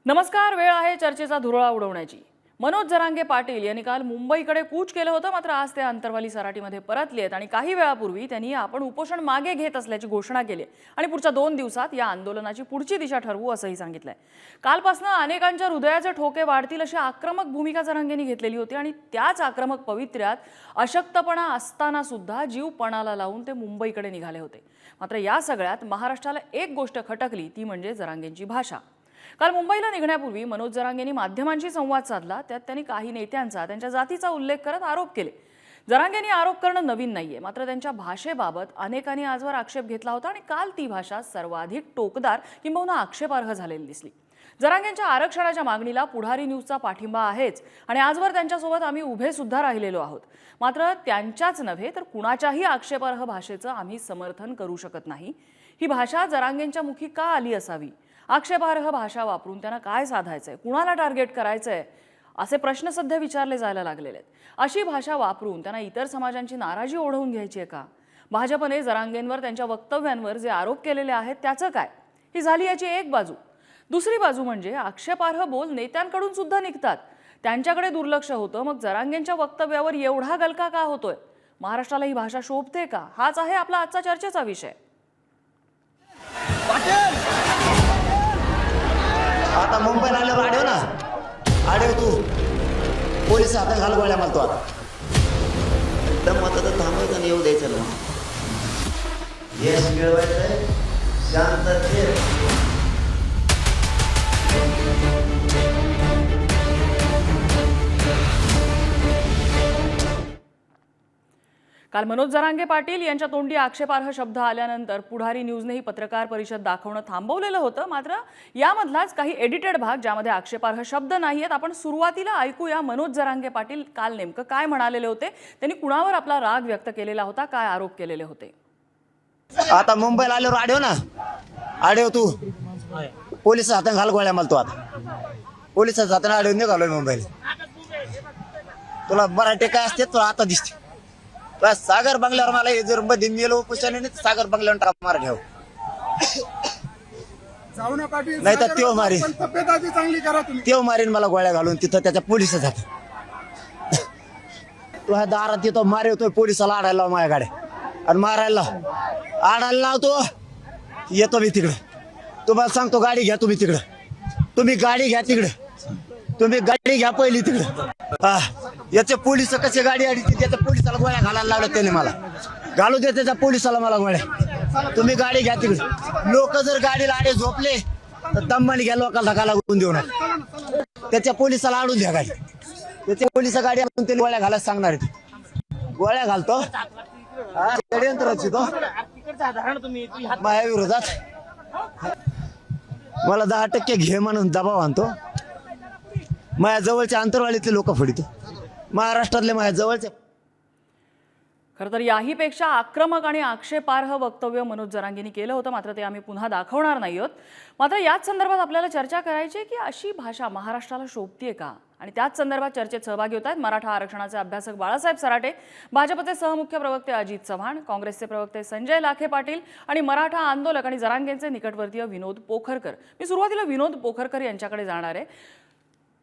नमस्कार. वेळ आहे चर्चेचा धुरळा उडवण्याची. मनोज जरांगे पाटील यांनी काल मुंबईकडे कूच केलं होतं, मात्र आज ते अंतरवाली सराटीमध्ये परतले आहेत आणि काही वेळापूर्वी त्यांनी आपण उपोषण मागे घेत असल्याची घोषणा केली आणि पुढच्या 2 दिवसात या आंदोलनाची पुढची दिशा ठरवू असंही सांगितलंय. कालपासून अनेकांच्या हृदयाचे ठोके वाढतील अशी आक्रमक भूमिका जरांगेंनी घेतलेली होती आणि त्याच आक्रमक पवित्र्यात अशक्तपणा असताना सुद्धा जीव पणाला लावून ते मुंबईकडे निघाले होते. मात्र या सगळ्यात महाराष्ट्राला एक गोष्ट खटकली, ती म्हणजे जरांगेंची भाषा. काल मुंबईला निघण्यापूर्वी मनोज जरांगेंनी माध्यमांशी संवाद साधला. त्यात त्यांनी काही नेत्यांचा, त्यांच्या जातीचा उल्लेख करत आरोप केले. जरांगेंनी आरोप करणं नवीन नाहीये, मात्र त्यांच्या भाषेबाबत अनेकांनी आजवर आक्षेप घेतला होता आणि काल ती भाषा सर्वाधिक टोकदार किंबहुना आक्षेपार्ह झालेली दिसली. जरांगेंच्या आरक्षणाच्या मागणीला पुढारी न्यूजचा पाठिंबा आहेच आणि आजवर त्यांच्यासोबत आम्ही उभे सुद्धा राहिलेलो आहोत. मात्र त्यांच्याच नव्हे तर कुणाच्याही आक्षेपार्ह भाषेचं आम्ही समर्थन करू शकत नाही. ही भाषा जरांगेंच्या मुखी का आली असावी? आक्षेपार्ह भाषा वापरून त्यांना काय साधायचंय, कुणाला टार्गेट करायचंय, असे प्रश्न सध्या विचारले जायला लागलेले आहेत. अशी भाषा वापरून त्यांना इतर समाजांची नाराजी ओढवून घ्यायची आहे का? भाजपने जरांगेंवर त्यांच्या वक्तव्यांवर जे आरोप केलेले आहेत त्याचं काय? ही झाली याची एक बाजू. दुसरी बाजू म्हणजे आक्षेपार्ह बोल नेत्यांकडून सुद्धा निघतात, त्यांच्याकडे दुर्लक्ष होतं. मग जरांगेंच्या वक्तव्यावर एवढा गलका का होतोय? महाराष्ट्राला ही भाषा शोभते का? हाच आहे आपला आजचा चर्चेचा विषय. आता मुंबईला आल्यावर आढेव ना, आढेव तू पोलीस हातात घाल गोळ्या मारतो. आता दम होता तर थांबायचं आणि येऊ द्यायचं ना. यश मिळवायचंय, शांततेत. काल मनोज जरांगे पाटील यांच्या तोंडी आक्षेपार्ह शब्द आल्यानंतर पुढारी न्यूजने ही पत्रकार परिषद दाखवणं थांबवलेलं होतं. मात्र यामधलाच काही एडिटेड भाग ज्यामध्ये आक्षेपार्ह शब्द नाहीयेत, आपण सुरुवातीला ऐकूया. मनोज जरांगे पाटील काल नेमकं काय म्हणालेले होते, त्यांनी कुणावर आपला राग व्यक्त केलेला होता, काय आरोप केलेले होते. आता मुंबईला आल्यावर आढेव ना, आढेव तू पोलीस हातात घाल गोळ्या मारतो. आता पोलिसाच्या हाताने आढेव निघालोय मुंबईला. तुला मराठी काय असते तुला आता दिसते. सागर बंगल्यावर मला हे जर मध्ये मेलो उपोषणाने सागर बंगल्यावर टाका मार ठेव, नाही तर त्यो मारीन, त्यो मारीन मला गोळ्या घालून तिथं त्याच्या पोलिस जात. तू ह्या दारात येतो मार येतोय, पोलिसाला आडायला लाव माझ्या गाड्या आणि मारायला आडायला लावतो. येतो मी तिकडं, तुम्हाला सांगतो गाडी घ्या तुम्ही तिकडं, तुम्ही गाडी घ्या तिकडं, तुम्ही गाडी घ्या पहिली तिकडं. हा याचे पोलिस कसे गाडी आली त्याच्या पोलिसाला गोळ्या घालायला लागलं त्याने, मला घालू दे त्याच्या पोलिसाला मला गोळ्या. तुम्ही गाडी घ्या तिकडे. लोक जर गाडीला आडे झोपले तर दम्माने घ्या, लोकांना धक्का लागून देऊ नका. त्याच्या पोलिसाला आडून द्या गाडी, त्याच्या पोलिस गाडी आणून त्याला गोळ्या घालायला सांगणार आहे. गोळ्या घालतो षडयंत्राची तो माझ्या विरोधात. मला 10% घे म्हणून दबाव आणतो. माझ्या जवळच्या अंतरवालीतले लोक फडितो, महाराष्ट्रातले माझ्या जवळचे. खरं तर याहीपेक्षा आक्रमक आणि आक्षेपार्ह वक्तव्य मनोज जरांगेंनी केलं होतं, मात्र ते आम्ही पुन्हा दाखवणार नाही आहोत. मात्र याच संदर्भात आपल्याला चर्चा करायची आहे की अशी भाषा महाराष्ट्राला शोभतीये का? आणि त्याच संदर्भात चर्चेत सहभागी होत आहेत मराठा आरक्षणाचे अभ्यासक बाळासाहेब सराटे, भाजपचे सहमुख्य प्रवक्ते अजित चव्हाण, काँग्रेसचे प्रवक्ते संजय लाखे पाटील आणि मराठा आंदोलक आणि जरांगेंचे निकटवर्तीय विनोद पोखरकर. मी सुरुवातीला विनोद पोखरकर यांच्याकडे जाणार आहे.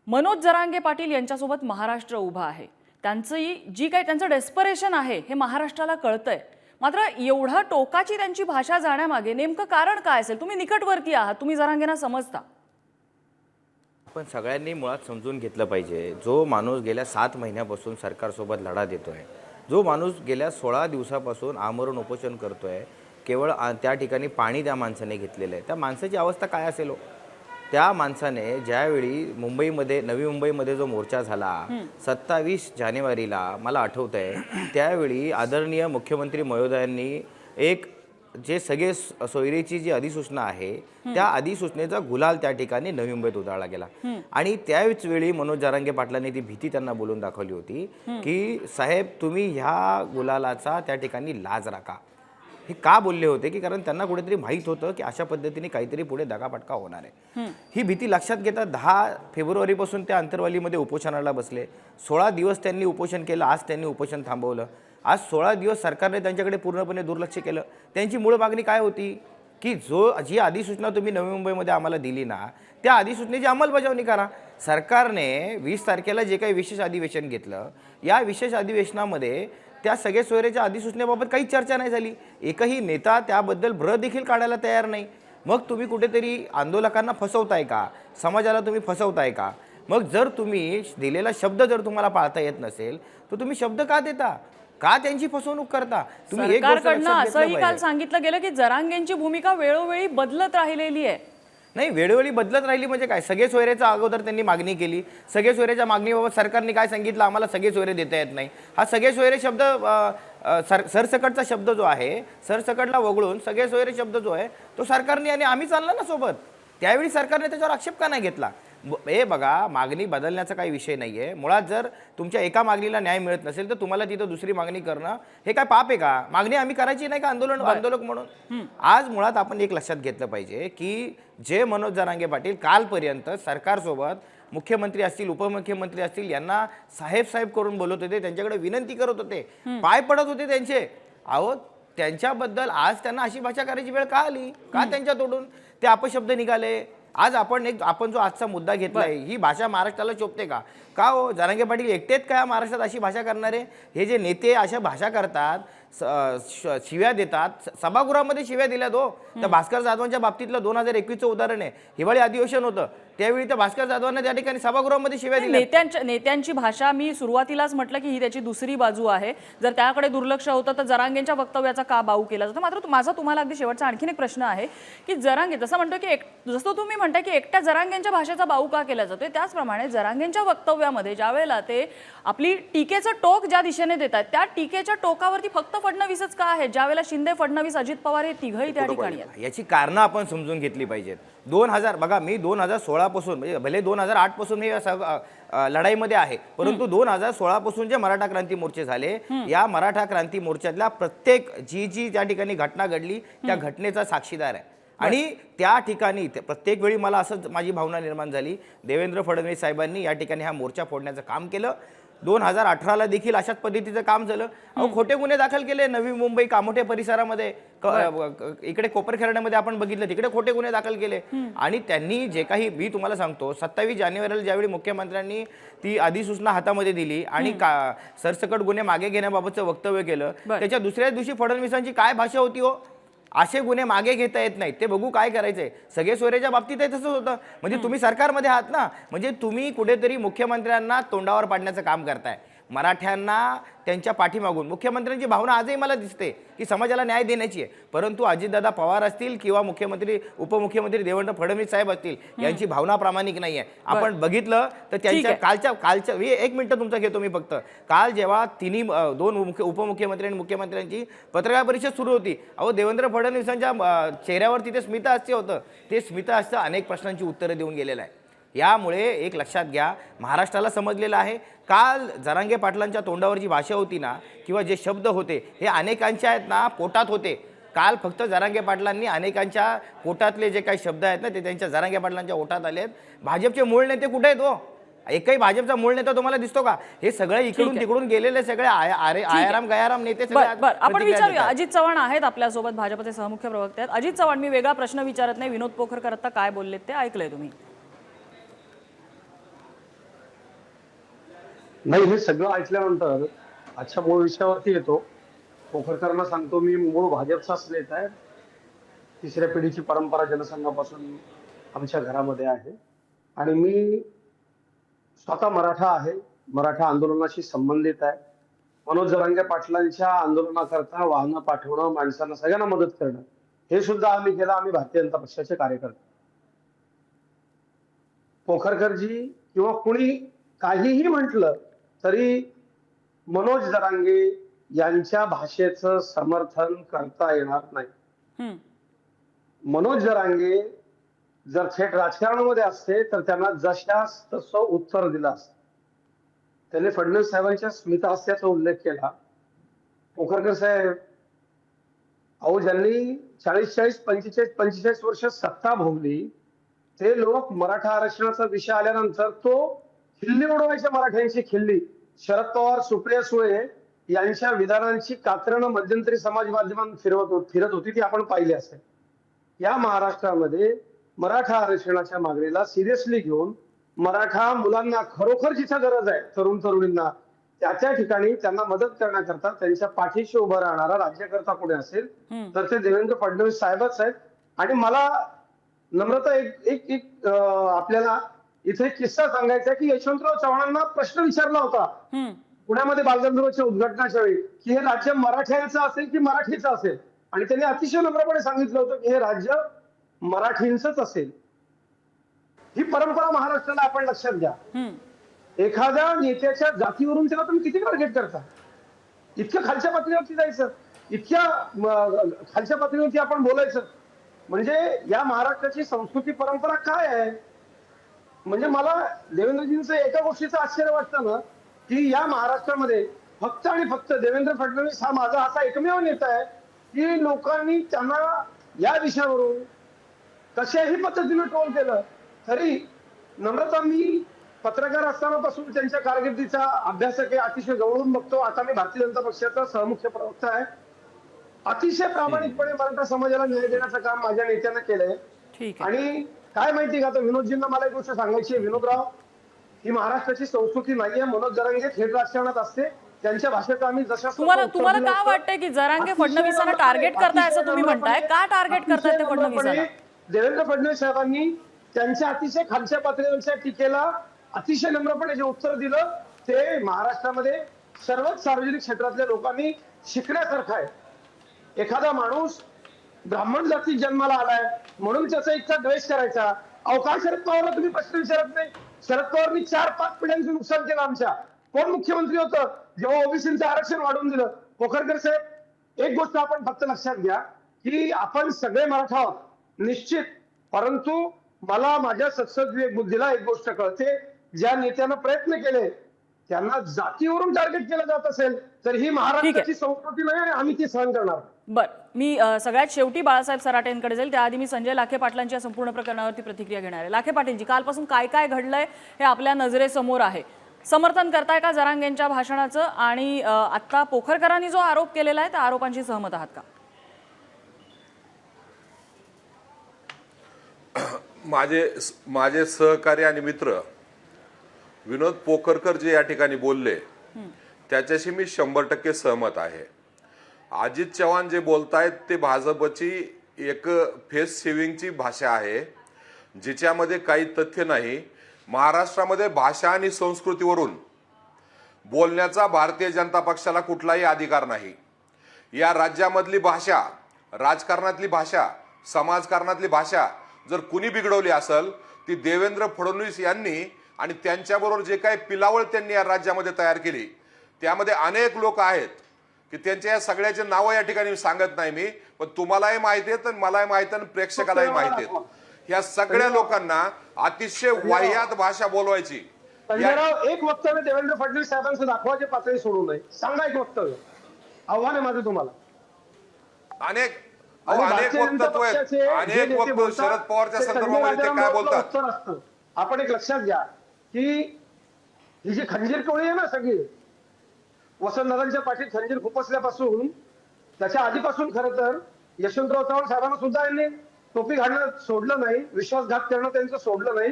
मनोज जरांगे पाटील यांच्यासोबत महाराष्ट्र उभा आहे, त्यांचं डेस्परेशन आहे हे महाराष्ट्राला कळतंय. मात्र एवढा टोकाची त्यांची भाषा जाण्यामागे नेमकं कारण काय असेल? तुम्ही निकटवर्ती आहात, तुम्ही जरांगेंना समजता. पण सगळ्यांनी मुळात समजून घेतलं पाहिजे, जो माणूस गेल्या 7 महिन्यापासून सरकारसोबत लढा देतोय, जो माणूस गेल्या 16 दिवसापासून आमरण उपोषण करतोय, केवळ त्या ठिकाणी पाणी त्या माणसाने घेतलेलं आहे, त्या माणसाची अवस्था काय असेल हो? त्या माणसाने ज्यावेळी मुंबईमध्ये, नवी मुंबईमध्ये जो मोर्चा झाला 27 जानेवारीला, मला आठवत आहे, त्यावेळी आदरणीय मुख्यमंत्री महोदयांनी एक जे सगळे सोयरीची जी अधिसूचना आहे त्या अधिसूचनेचा गुलाल त्या ठिकाणी नवी मुंबईत उधळला गेला. आणि त्याच वेळी मनोज जरांगे पाटलांनी ती भीती त्यांना बोलून दाखवली होती की साहेब तुम्ही ह्या गुलालाचा त्या ठिकाणी लाज राखा. हे का बोलले होते की कारण त्यांना कुठेतरी माहीत होतं की अशा पद्धतीने काहीतरी पुढे दगाफटका होणार आहे. ही भीती लक्षात घेता 10 फेब्रुवारीपासून त्या अंतरवालीमध्ये उपोषणाला बसले. 16 दिवस त्यांनी उपोषण केलं, आज त्यांनी उपोषण थांबवलं. आज 16 दिवस सरकारने त्यांच्याकडे पूर्णपणे दुर्लक्ष केलं. त्यांची मूळ मागणी काय होती? की जी अधिसूचना तुम्ही नवी मुंबईमध्ये आम्हाला दिली ना, त्या अधिसूचनेची अंमलबजावणी करा. सरकारने 20 तारखेला जे काही विशेष अधिवेशन घेतलं, या विशेष अधिवेशनामध्ये त्या सगळे सोयरेच्या अधिसूचनेबाबत काही चर्चा नाही झाली. एकही नेता त्याबद्दल ब्र देखील काढायला तयार नाही. मग तुम्ही कुठेतरी आंदोलकांना फसवताय का? समाजाला तुम्ही फसवताय का? मग जर तुम्ही दिलेला शब्द जर तुम्हाला पाळता येत नसेल, तर तुम्ही शब्द का देता? का त्यांची फसवणूक करता? तुम्ही एक गोष्ट सरकारकडनं लक्षात असंही घेतलं काल पाहिजे. सांगितलं गेलं की जरांगेंची भूमिका वेळोवेळी बदलत राहिलेली आहे. नाही, वेळोवेळी बदलत राहिली म्हणजे काय? सगळे सोयरेचा अगोदर त्यांनी मागणी केली. सगळे सोयरेच्या मागणीबाबत सरकारने काय सांगितलं? आम्हाला सगळे सोयरे देता येत नाही. हा सगळे सोयरे शब्द सरसकटचा शब्द जो आहे, सरसकटला वगळून सगळे सोयरे शब्द जो आहे तो सरकारने आणि आम्ही चालला ना सोबत. त्यावेळी सरकारने त्याच्यावर आक्षेप का नाही घेतला? हे बघा, मागणी बदलण्याचा काही विषय नाही आहे. मुळात जर तुमच्या एका मागणीला न्याय मिळत नसेल तर तुम्हाला तिथं दुसरी मागणी करणं हे काय पाप आहे का? मागणी आम्ही करायची नाही का आंदोलक म्हणून? आज मुळात आपण एक लक्षात घेतलं पाहिजे की जे मनोज जरांगे पाटील कालपर्यंत सरकारसोबत मुख्यमंत्री असतील, उपमुख्यमंत्री असतील, यांना साहेब साहेब करून बोलत होते, त्यांच्याकडे विनंती करत होते, पाय पडत होते त्यांचे. अहो, त्यांच्याबद्दल आज त्यांना अशी भाषा करायची वेळ का आली? का त्यांच्या तोडून ते अपशब्द निघाले? आज आपण जो आजचा मुद्दा घेतलाय, ही भाषा महाराष्ट्राला चोपते का? का हो, जरांगे पाटील एकटेत का महाराष्ट्रात अशी भाषा करणारे? हे जे नेते अशा भाषा करतात, शिव्या देतात, सभागृहामध्ये शिव्या दिल्यात हो. त्या भास्कर जाधवांच्या बाबतीतलं 2021चं उदाहरण आहे. हिवाळी अधिवेशन होतं, त्यावेळी त्या भास्कर जाधवांना त्या ठिकाणी सभागृहामध्ये शिव्या दिल्या. नेत्यांची भाषा, मी सुरुवातीलाच म्हटलं की ही त्याची दुसरी बाजू आहे. जर त्याकडे दुर्लक्ष होतं तर जरांगेंच्या वक्तव्याचा का बाऊ केला जातो? मात्र माझा तुम्हाला अगदी शेवटचा आणखीन एक प्रश्न आहे की जरांगे जसं म्हणतो की जसं तुम्ही म्हणताय की एकट्या जरांगेंच्या भाषेचा बाऊ का केला जातोय, त्याचप्रमाणे जरांगेंच्या वक्तव्यामध्ये ज्यावेळेला ते आपली टीकेचं टोक ज्या दिशेने देतात, त्या टीकेच्या टोकावरती फक्त फडणवीसच का आहे, ज्यावेळेला शिंदे, फडणवीस, अजित पवार हे तिघही त्या ठिकाणी आहेत? याची कारणं आपण समजून घेतली पाहिजेत. 2000 बघा, मी 2016 पासून, म्हणजे भले 2008 पासून मी लढाईमध्ये आहे, परंतु 2016 पासून जे मराठा क्रांती मोर्चे झाले, या मराठा क्रांती मोर्चातल्या प्रत्येक जी त्या ठिकाणी घटना घडली त्या घटनेचा साक्षीदार आहे. आणि त्या ठिकाणी प्रत्येक वेळी मला असंच माझी भावना निर्माण झाली, देवेंद्र फडणवीस साहेबांनी या ठिकाणी हा मोर्चा फोडण्याचं काम केलं. 2018ला देखील अशाच पद्धतीचं काम झालं. अहो, खोटे गुन्हे दाखल केले नवी मुंबई कामोठे परिसरामध्ये, इकडे कोपरखेरण्यामध्ये आपण बघितलं, तिकडे खोटे गुन्हे दाखल केले. आणि त्यांनी जे काही, मी तुम्हाला सांगतो, 27 जानेवारीला ज्यावेळी मुख्यमंत्र्यांनी ती अधिसूचना हातामध्ये दिली आणि सरसकट गुन्हे मागे घेण्याबाबतचं वक्तव्य केलं, त्याच्या दुसऱ्याच दिवशी फडणवीसांची काय भाषा होती हो? असे गुन्हे मागे घेता येत नाहीत, ते बघू काय करायचंय. सगळे सोयरेच्या बाबतीत तसंच होतं. म्हणजे तुम्ही सरकारमध्ये आहात ना, म्हणजे तुम्ही कुठेतरी मुख्यमंत्र्यांना तोंडावर पाडण्याचं काम करताय. मराठ्यांना त्यांच्या पाठीमागून मुख्यमंत्र्यांची भावना आजही मला दिसते की समाजाला न्याय देण्याची आहे, परंतु अजितदादा पवार असतील किंवा मुख्यमंत्री उपमुख्यमंत्री देवेंद्र फडणवीस साहेब असतील, यांची भावना प्रामाणिक नाही आहे. आपण बघितलं तर त्यांच्या कालच्या एक मिनिटं तुमचा घेतो मी फक्त. काल जेव्हा दोन उपमुख्यमंत्री आणि मुख्यमंत्र्यांची पत्रकार परिषद सुरू होती, अहो, देवेंद्र फडणवीसांच्या चेहऱ्यावर तिथे स्मितहास्य होतं. ते स्मितहास्य अनेक प्रश्नांची उत्तरं देऊन गेलेलं आहे. यामुळे एक लक्षात घ्या, महाराष्ट्राला समजलेलं आहे, काल जरांगे पाटलांच्या तोंडावर जी भाषा होती ना, किंवा जे शब्द होते, हे अनेकांच्या आहेत ना पोटात होते. काल फक्त जरांगे पाटलांनी अनेकांच्या पोटातले जे काही शब्द आहेत ना, ते त्यांच्या जरांगे पाटलांच्या ओठात आले आहेत. भाजपचे मूळ नेते कुठे आहेत हो? एकही भाजपचा मूळ नेता तुम्हाला दिसतो का? हे सगळे इकडून तिकडून गेलेले सगळे आयाराम गयाराम नेते सगळे. आपण विचारूया, अजित चव्हाण आहेत आपल्यासोबत, भाजपचे सहमुख्य प्रवक्ते आहेत. अजित चव्हाण, मी वेगळा प्रश्न विचारत नाही, विनोद पोखरकर आता काय बोललेत ते ऐकलंय तुम्ही? नाही, हे सगळं ऐकल्यानंतर आजच्या मूळ विषयावरती येतो. पोखरकरांना सांगतो, मी मूळ भाजपचाच नेता आहे. 3ऱ्या पिढीची परंपरा जनसंघापासून आमच्या घरामध्ये आहे आणि मी स्वतः मराठा आहे, मराठा आंदोलनाशी संबंधित आहे. मनोज जरांगे पाटलांच्या आंदोलनाकरता वाहनं पाठवणं, माणसांना सगळ्यांना मदत करणं, हे सुद्धा आम्ही केलं. आम्ही भारतीय जनता पक्षाचे कार्यकर्ते. पोखरकरजी किंवा कुणी काहीही म्हटलं तरी मनोज जरांगे यांच्या भाषेचं समर्थन करता येणार नाही. मनोज जरांगे जर थेट राजकारणामध्ये असते तर त्यांना जशास तसं उत्तर दिलं असतं. त्यांनी फडणवीस साहेबांच्या स्मितहास्याचा उल्लेख केला. पोखरकर साहेब, अहो, ज्यांनी 45 वर्ष सत्ता भोगली, ते लोक मराठा आरक्षणाचा विषय आल्यानंतर तो खिल्ली उडवायच्या, मराठ्यांची खिल्ली. शरद पवार, सुप्रिया सुळे यांच्या विधानांची कात्रणं मध्यंतरी समाज माध्यमांत फिरत होती, ती आपण पाहिली असेल. या महाराष्ट्रामध्ये मराठा आरक्षणाच्या मागणीला सिरियसली घेऊन मराठा मुलांना खरोखर जिथं गरज आहे तरुण तरुणींना त्या ठिकाणी त्यांना मदत करण्याकरता त्यांच्या पाठीशी उभं राहणारा राज्यकर्ता कोणी असेल तर ते देवेंद्र फडणवीस साहेबच आहेत. आणि मला नम्रता एक आपल्याला इथे एक किस्सा सांगायचा की यशवंतराव चव्हाणांना प्रश्न विचारला होता पुण्यामध्ये बालगंधर्वच्या उद्घाटनाच्या वेळी की हे राज्य मराठ्यांचं असेल की मराठीचं असेल, आणि त्यांनी अतिशय नम्रपणे सांगितलं होतं की हे राज्य मराठींचंच असेल. ही परंपरा महाराष्ट्राला आपण लक्षात घ्या. एखाद्या नेत्याच्या जातीवरून त्याला तुम्ही किती टार्गेट करता? इतक्या खालच्या पातळीवरती जायचं, इतक्या खालच्या पातळीवरती आपण बोलायचं, म्हणजे या महाराष्ट्राची संस्कृती परंपरा काय आहे? म्हणजे मला देवेंद्रजींचं एका गोष्टीचं आश्चर्य वाटतं ना की या महाराष्ट्रामध्ये फक्त आणि फक्त देवेंद्र फडणवीस हा माझा असा एकमेव नेता आहे की लोकांनी त्यांना या विषयावरून कशाही पद्धतीने ट्रोल केलं. तरी नम्रता, मी पत्रकार असतानापासून त्यांच्या कारकिर्दीचा अभ्यासक आहे, अतिशय जवळून बघतो. आता मी भारतीय जनता पक्षाचा सहमुख्य प्रवक्ता आहे. अतिशय प्रामाणिकपणे मराठा समाजाला न्याय देण्याचं काम माझ्या नेत्यानं केलंय. आणि काय माहिती का, आता विनोदजींना मला एक गोष्ट सांगायची आहे. विनोदराव, ही महाराष्ट्राची संस्कृती नाहीये. मनोज जरांगे थेट राजकारणात असते, त्यांच्या भाषेत आम्ही जशा तुम्हाला का वाटतंय की जरांगे फडणवीसांना टार्गेट करताय असं तुम्ही म्हणताय? का टार्गेट करताय ते फडणवीसांना? देवेंद्र फडणवीस साहेबांनी त्यांच्या अतिशय खालच्या पातळीवरच्या टीकेला अतिशय नम्रपणे जे उत्तर दिलं ते महाराष्ट्रामध्ये सर्वच सार्वजनिक क्षेत्रातल्या लोकांनी शिकण्यासारखं आहे. एखादा माणूस ब्राह्मण जातीत जन्माला आलाय म्हणून त्याचा इतका द्वेष करायचा? अवकाश शरद पवारला तुम्ही प्रश्न विचारत नाही? शरद पवारनी 4-5 पिढ्यांचं नुकसान केलं आमच्या. कोण मुख्यमंत्री होतं जेव्हा ओबीसीचं आरक्षण वाढवून दिलं? पोखरकर साहेब, एक गोष्ट आपण फक्त लक्षात घ्या की आपण सगळे मराठा आहोत निश्चित, परंतु मला माझ्या सत्सद विवेक बुद्धीला एक गोष्ट कळते, ज्या नेत्यानं प्रयत्न केले त्यांना जातीवरून टार्गेट केलं जात असेल तर ही महाराष्ट्राची संस्कृती नाही आणि आम्ही ती सहन करणार. बर, मी सगळ्यात शेवटी बाळासाहेब सराटेंकडे जाईल. त्याआधी मी संजय लाखे पाटलांच्या संपूर्ण प्रकरणावरती प्रतिक्रिया घेणार आहे. लाखे पाटीलजी, कालपासून काय काय घडलंय हे आपल्या नजरेसमोर आहे. समर्थन करताय का जरांगेंच्या भाषणाचं? आणि आता पोखरकरांनी जो आरोप केलेला आहे त्या आरोपांशी सहमत आहात का? माझे सहकारी आणि मित्र विनोद पोखरकर जे या ठिकाणी बोलले त्याच्याशी मी 100% सहमत आहे. अजित चव्हाण जे बोलतायत ते भाजपची एक फेस सेव्हिंगची भाषा आहे जिच्यामध्ये काही तथ्य नाही. महाराष्ट्रामध्ये भाषा आणि संस्कृतीवरून बोलण्याचा भारतीय जनता पक्षाला कुठलाही अधिकार नाही. या राज्यामधली भाषा, राजकारणातली भाषा, समाजकारणातली भाषा जर कुणी बिघडवली असेल ती देवेंद्र फडणवीस यांनी आणि त्यांच्याबरोबर जे काही पिलावळ त्यांनी या राज्यामध्ये तयार केली त्यामध्ये अनेक लोक आहेत की त्यांच्या या सगळ्याचे नावं या ठिकाणी सांगत नाही मी, पण तुम्हालाही माहिती आहेत आणि मलाही माहिती आहे, प्रेक्षकालाही माहिती आहेत. ह्या सगळ्या लोकांना अतिशय वाह्यात भाषा बोलवायची. संजयराव, एक वक्तव्य देवेंद्र फडणवीस साहेबांचं दाखवायची पातळी सोडू नये. सांगा एक वक्तव्य. आव्हान आहे माझं तुम्हाला. अनेक वक्तव्य आहेत, अनेक वक्तव्य शरद पवारच्या संदर्भामध्ये ते काय बोलतात आपण एक लक्षात घ्या की ही जी खंजीर टोळी आहे ना सगळी, वसंतदादांच्या पाठीत खंजीर खुपसल्यापासून त्याच्या आधीपासून खरं तर यशवंतराव चव्हाण साहेबांना सुद्धा यांनी टोपी घालणं सोडलं नाही, विश्वासघात करणं त्यांचं सोडलं नाही.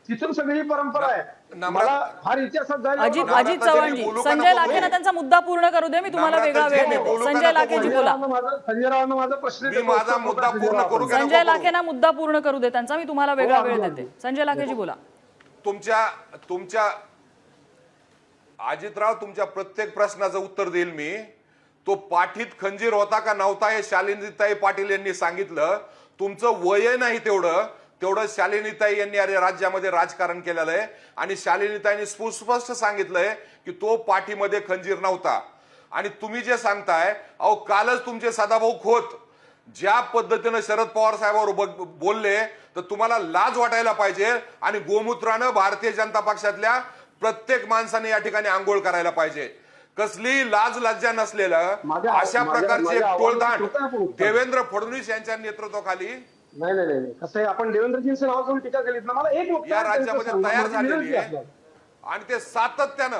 तिथून सगळी ही परंपरा आहे. मला फार इतिहासात जायला अजित चव्हाणजी, संजय लाखेंना त्यांचा मुद्दा पूर्ण करू दे, मी तुम्हाला वेगळा वेळ देते. संजय लाखेजी बोला. संजयरावांना माझा प्रश्न माझा मुद्दा पूर्ण करू. संजय लाखेंना मुद्दा पूर्ण करू दे त्यांचा, मी तुम्हाला वेगळा वेळ देते. संजय लाखेजी बोला. तुमच्या अजितराव, तुमच्या प्रत्येक प्रश्नाचं उत्तर देईल मी. तो पाठीत खंजीर होता का नव्हता हे शालिनीताई पाटील यांनी सांगितलं. तुमचं वय नाही तेवढं शालिनीताई यांनी या राज्यामध्ये राजकारण केलेलं आहे आणि शालिनीताईंनी सुस्पष्ट सांगितलंय की तो पाठीमध्ये खंजीर नव्हता. आणि तुम्ही जे सांगताय, अहो कालच तुमचे सदाभाऊ खोत ज्या पद्धतीनं शरद पवार साहेबांवर बोलले तर तुम्हाला लाज वाटायला पाहिजे आणि गोमूत्रानं भारतीय जनता पक्षातल्या प्रत्येक माणसाने या ठिकाणी आंघोळ करायला पाहिजे. कसली लाज लज्जा नसलेलं अशा प्रकारचे टोळधाड देवेंद्र फडणवीस यांच्या नेतृत्वाखाली नाही कसं आहे, आपण देवेंद्रजींचं नाव घेऊन टीका केलीत ना. मला एक या राज्यामध्ये तयार झालेली आहे आणि ते सातत्यानं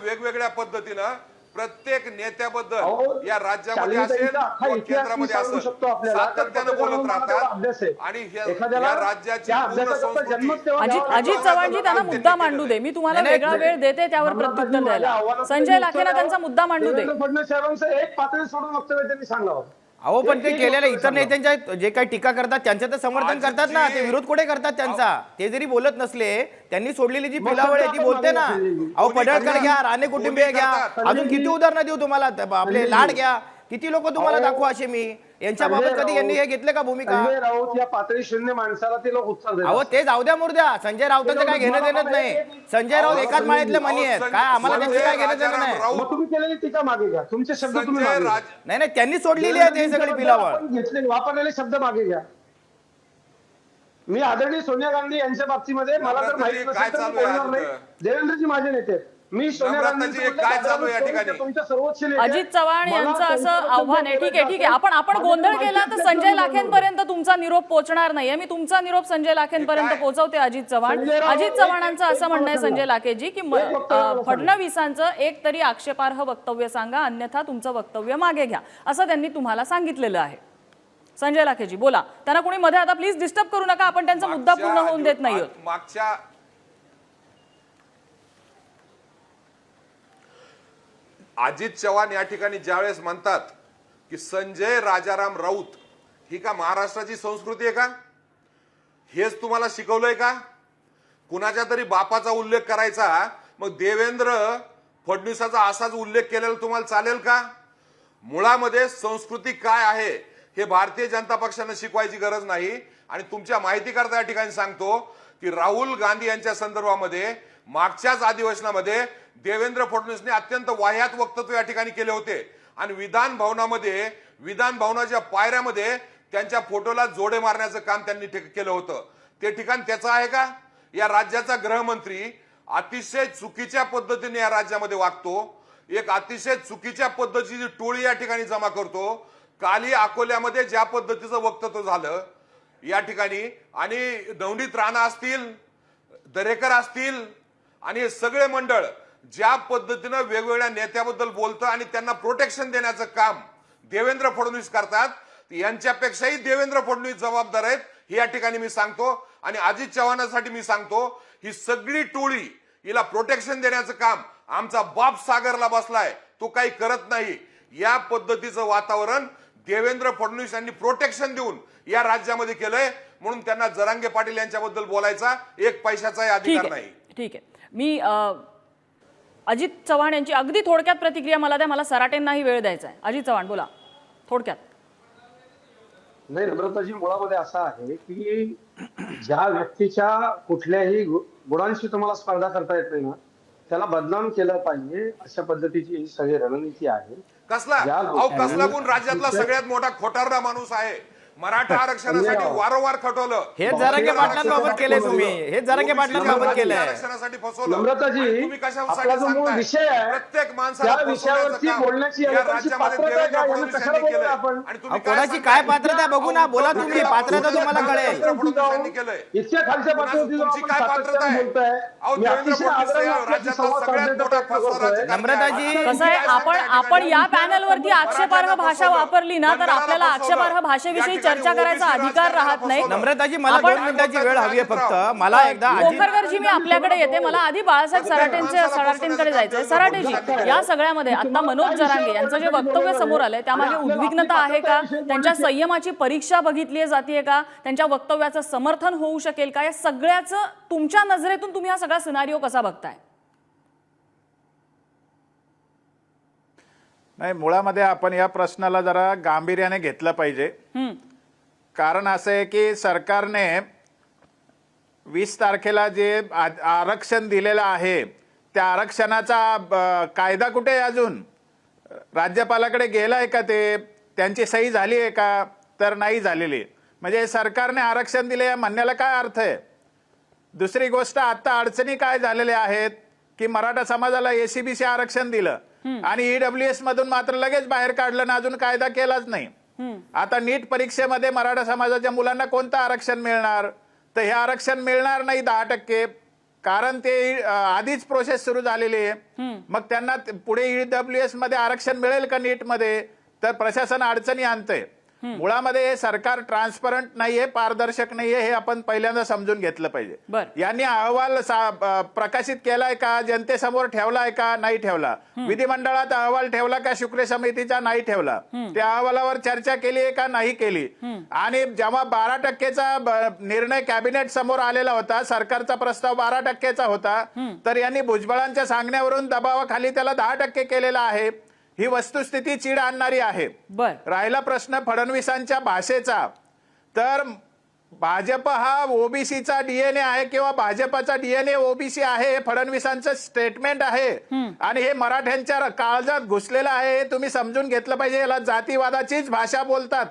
वेगवेगळ्या पद्धतीनं प्रत्येक नेत्याबद्दल अहो, या राज्यामध्ये शालिनीताईंचा असेल अख्खा किंवा इतिहास मी केंद्रामध्ये सांगू असेल शकतो आपल्याला. सातत्यानं तर बोलत मला तेवढा अभ्यास आहे. राहतात आणि एखाद्याला या राज्याची त्या पूर्ण अभ्यासाचा संस्कृती जन्मच तेव्हा अजित घ्यावा लागतो. अजित चव्हाणजी त्यांना त्यांनी मुद्दा केलेलं मांडू दे. आहे. मी तुम्हाला वेगळा वेळ देते त्यावर प्रत्युत्तर द्यायला. संजय लाखेंना त्यांचा मुद्दा मांडू दे. देवेंद्र फडणवीस साहेबांचं एक पातळी सोडून वक्तव्य त्यांनी सांगावं. अहो पण ते एक केलेल्या वक्तव्य इतर नेत्यांच्या जे काही टीका करतात त्यांच्या तर समर्थन करतात ना, ते विरोध कुठे करतात त्यांचा. ते जरी बोलत नसले त्यांनी सोडलेली जी पिलावळ आहे ती बोलते ना. अहो पडळकर घ्या, राणे कुटुंबीय घ्या, अजून किती उदाहरणं देऊ तुम्हाला. आपले लाड घ्या, किती लोक तुम्हाला दाखवू असे मी. यांच्या बाबत कधी यांनी हे घेतले का भूमिका? संजय राऊत या पातळी शून्य माणसाला ते लोक उत्तर देतात. अहो ते जाऊ द्या मुर्द्या. संजय राऊतांचं काय घेणं देणं नाही. संजय राऊत एकाच माळ्यातले मणी आहेत. काय आम्हाला त्यांची काय घेणं देणं नाही. मग तुम्ही केलेली टीका मागे घ्या. तुमचे शब्द तुम्ही संजय मागे घ्या. राज नाही त्यांनी सोडलेली आहे ते सगळी पिलावळ. आपण घेतले वापरलेले शब्द मागे घ्या. मी आदरणीय सोनिया गांधी यांच्या बाबतीमध्ये मला तर माहिती काय नसेल तर चालू मी आहे बोलणार नाही. आता? देवेंद्रजी माझे नेते आहेत. मी सोनिया नम्रताजी, गांधी काय चालू आहे या ठिकाणी? तुमच्या सर्वोच्च नेते आहेत. अजित चव्हाण मला यांचं असं त्यांच्याबद्दल आव्हान आहे. ठीक आहे ठीक आहे, आपण गोंधळ केला तर संजय लाखेंपर्यंत तुमचा निरोप पोहोचणार नाहीये. मी तुमचा निरोप संजय लाखेंपर्यंत पोहोचवते. अजित चव्हाण अजित चव्हाणांचं असं म्हणणं आहे संजय लाखेजी की फडणवीसांचं एक तरी आक्षेपार्ह वक्तव्य सांगा, अन्यथा तुमचं वक्तव्य मागे घ्या, असं त्यांनी तुम्हाला सांगितलेलं आहे. संजय लाखेजी बोला. त्यांना कोणी मध्ये आता प्लीज डिस्टर्ब करू नका. आपण त्यांचा मुद्दा पूर्ण होऊन देत नाही. मागच्या अजित चव्हाण या ठिकाणी ज्यावेळेस म्हणतात की संजय राजाराम राऊत ही का महाराष्ट्राची संस्कृती आहे का? हेच तुम्हाला शिकवलंय का? कुणाच्या तरी बापाचा उल्लेख करायचा, मग देवेंद्र फडणवीसाचा असाच उल्लेख केलेला तुम्हाला चालेल का? मुळामध्ये संस्कृती काय आहे हे भारतीय जनता पक्षाने शिकवायची गरज नाही. आणि तुमच्या माहितीकरता या ठिकाणी सांगतो की राहुल गांधी यांच्या संदर्भामध्ये मागच्याच अधिवेशनामध्ये देवेंद्र फडणवीसने अत्यंत वाह्यात वक्तव्य या ठिकाणी केले होते आणि विधान भवनाच्या पायऱ्यामध्ये त्यांच्या फोटोला जोडे मारण्याचं काम त्यांनी केलं होतं. ते ठिकाण त्याचं आहे का? या राज्याचा गृहमंत्री अतिशय चुकीच्या पद्धतीने या राज्यामध्ये वागतो. एक अतिशय चुकीच्या पद्धतीची टोळी या ठिकाणी जमा करतो. काली अकोल्यामध्ये ज्या पद्धतीचं वक्तव्य झालं या ठिकाणी, आणि नवनीत राणा असतील, दरेकर असतील आणि हे सगळे मंडळ ज्या पद्धतीनं वेगवेगळ्या नेत्याबद्दल बोलतं आणि त्यांना प्रोटेक्शन देण्याचं काम देवेंद्र फडणवीस करतात, यांच्यापेक्षाही देवेंद्र फडणवीस जबाबदार आहेत हे या ठिकाणी मी सांगतो. आणि अजित चव्हाणांसाठी मी सांगतो, ही सगळी टोळी हिला प्रोटेक्शन देण्याचं काम आमचा बाप सागरला बसलाय, तो काही करत नाही. या पद्धतीचं वातावरण देवेंद्र फडणवीस यांनी प्रोटेक्शन देऊन या राज्यामध्ये केलंय, म्हणून त्यांना जरांगे पाटील यांच्याबद्दल बोलायचा एक पैशाचाही अधिकार नाही. ठीक आहे. मी अजित चव्हाण यांची अगदी थोडक्यात प्रतिक्रिया मला द्या. मला सराटेंनाही वेळ द्यायचा आहे. अजित चव्हाण बोला थोडक्यात. नाही, नम्रताजी, मुळामध्ये असं आहे की ज्या व्यक्तीच्या कुठल्याही गुणांशी तुम्हाला स्पर्धा करता येत नाही ना, त्याला बदनाम केलं पाहिजे, अशा पद्धतीची ही सगळी रणनीती आहे. कसला गुण? राज्यातला सगळ्यात मोठा खोटारडा माणूस आहे. मराठा आरक्षणासाठी वारंवार खटवलं. हे जरांगे पाटलांबाबत केलंय तुम्ही. हे जरांगे पाटलांबाबत केलंय. आरक्षणासाठी फसवलं. नम्रताजी, तुम्ही आपला जो मूळ विषय आहे प्रत्येक माणसाला त्या विषयावरती बोलण्याची राज्यामध्ये देवेंद्र फडणवीस यांनी केलंय. आणि तुम्ही कोणाची काय पात्रता बघू ना, बोला तुम्ही. पात्रता तुम्हाला कळेल. इतक्या खालच्या पातळीवरती तुमची काय पात्रता आहे? अहो, देवेंद्र फडणवीस राज्यातला सगळ्यात मोठा फसवा. नम्रताजी, कसं आहे, आपण या पॅनलवरती आक्षेपार्ह भाषा वापरली ना तर आपल्याला आक्षेपार्ह भाषेविषयी चर्चा करायचा अधिकार राहत नाही. नम्रताजी, मला 2 मिनिटाची वेळ हवी आहे फक्त. मला एकदा कोकरकरजी मी आपल्याकडे येते. मला आधी बाळासाहेब सराटेंकडे जायचंय. सराटेजी, या सगळ्यामध्ये आता मनोज जरांगे यांचं जे वक्तव्य समोर आलंय त्यामागे उद्विग्नता आहे का? त्यांच्या संयमाची परीक्षा बघितली जातीये का? त्यांच्या वक्तव्याचं समर्थन होऊ शकेल का? या सगळ्याचं तुमच्या नजरेतून तुम्ही हा सगळा सिनारिओ कसा बघताय? नाही, मुळामध्ये आपण या प्रश्नाला जरा गांभीर्याने घेतलं पाहिजे. कारण असं आहे की सरकारने 20 तारखेला जे आरक्षण दिलेलं आहे त्या आरक्षणाचा कायदा कुठे आहे? अजून राज्यपालाकडे गेला आहे का? ते त्यांची सही झाली आहे का? तर नाही झालेली. म्हणजे सरकारने आरक्षण दिले या म्हणण्याला काय अर्थ आहे? दुसरी गोष्ट, आता अडचणी काय झालेल्या आहेत की मराठा समाजाला एसीबीसी आरक्षण दिलं आणि ईडब्ल्यूएस मधून मात्र लगेच बाहेर काढलं ना, अजून कायदा केलाच नाही. आता नीट परीक्षेमध्ये मराठा समाजाच्या मुलांना कोणतं आरक्षण मिळणार? तर हे आरक्षण मिळणार नाही 10%. कारण ते आधीच प्रोसेस सुरू झालेली आहे. मग त्यांना पुढे EWS मध्ये आरक्षण मिळेल का नीट मध्ये, तर प्रशासन अडचणी आणतंय. मुळामध्ये हे सरकार ट्रान्सपरंट नाहीये, पारदर्शक नाहीये, हे आपण पहिल्यांदा समजून घेतलं पाहिजे. यांनी अहवाल प्रकाशित केलाय का, जनतेसमोर ठेवलाय का, नाही ठेवला. विधिमंडळात अहवाल ठेवला का शुक्र समितीचा, नाही ठेवला. त्या अहवालावर चर्चा केली आहे का, नाही केली. आणि जेव्हा 12% निर्णय कॅबिनेट समोर आलेला होता, सरकारचा प्रस्ताव 12% होता, तर यांनी भुजबळांच्या सांगण्यावरून दबावाखाली त्याला 10% केलेला आहे. ही वस्तुस्थिती चीड आणणारी आहे. राहिला प्रश्न फडणवीसांच्या भाषेचा, तर भाजप हा ओबीसीचा DNA आहे किंवा भाजपचा DNA ओबीसी आहे, हे फडणवीसांचं स्टेटमेंट आहे. आणि हे मराठ्यांच्या काळजात घुसलेलं आहे, हे तुम्ही समजून घेतलं पाहिजे. याला जातीवादाचीच भाषा बोलतात.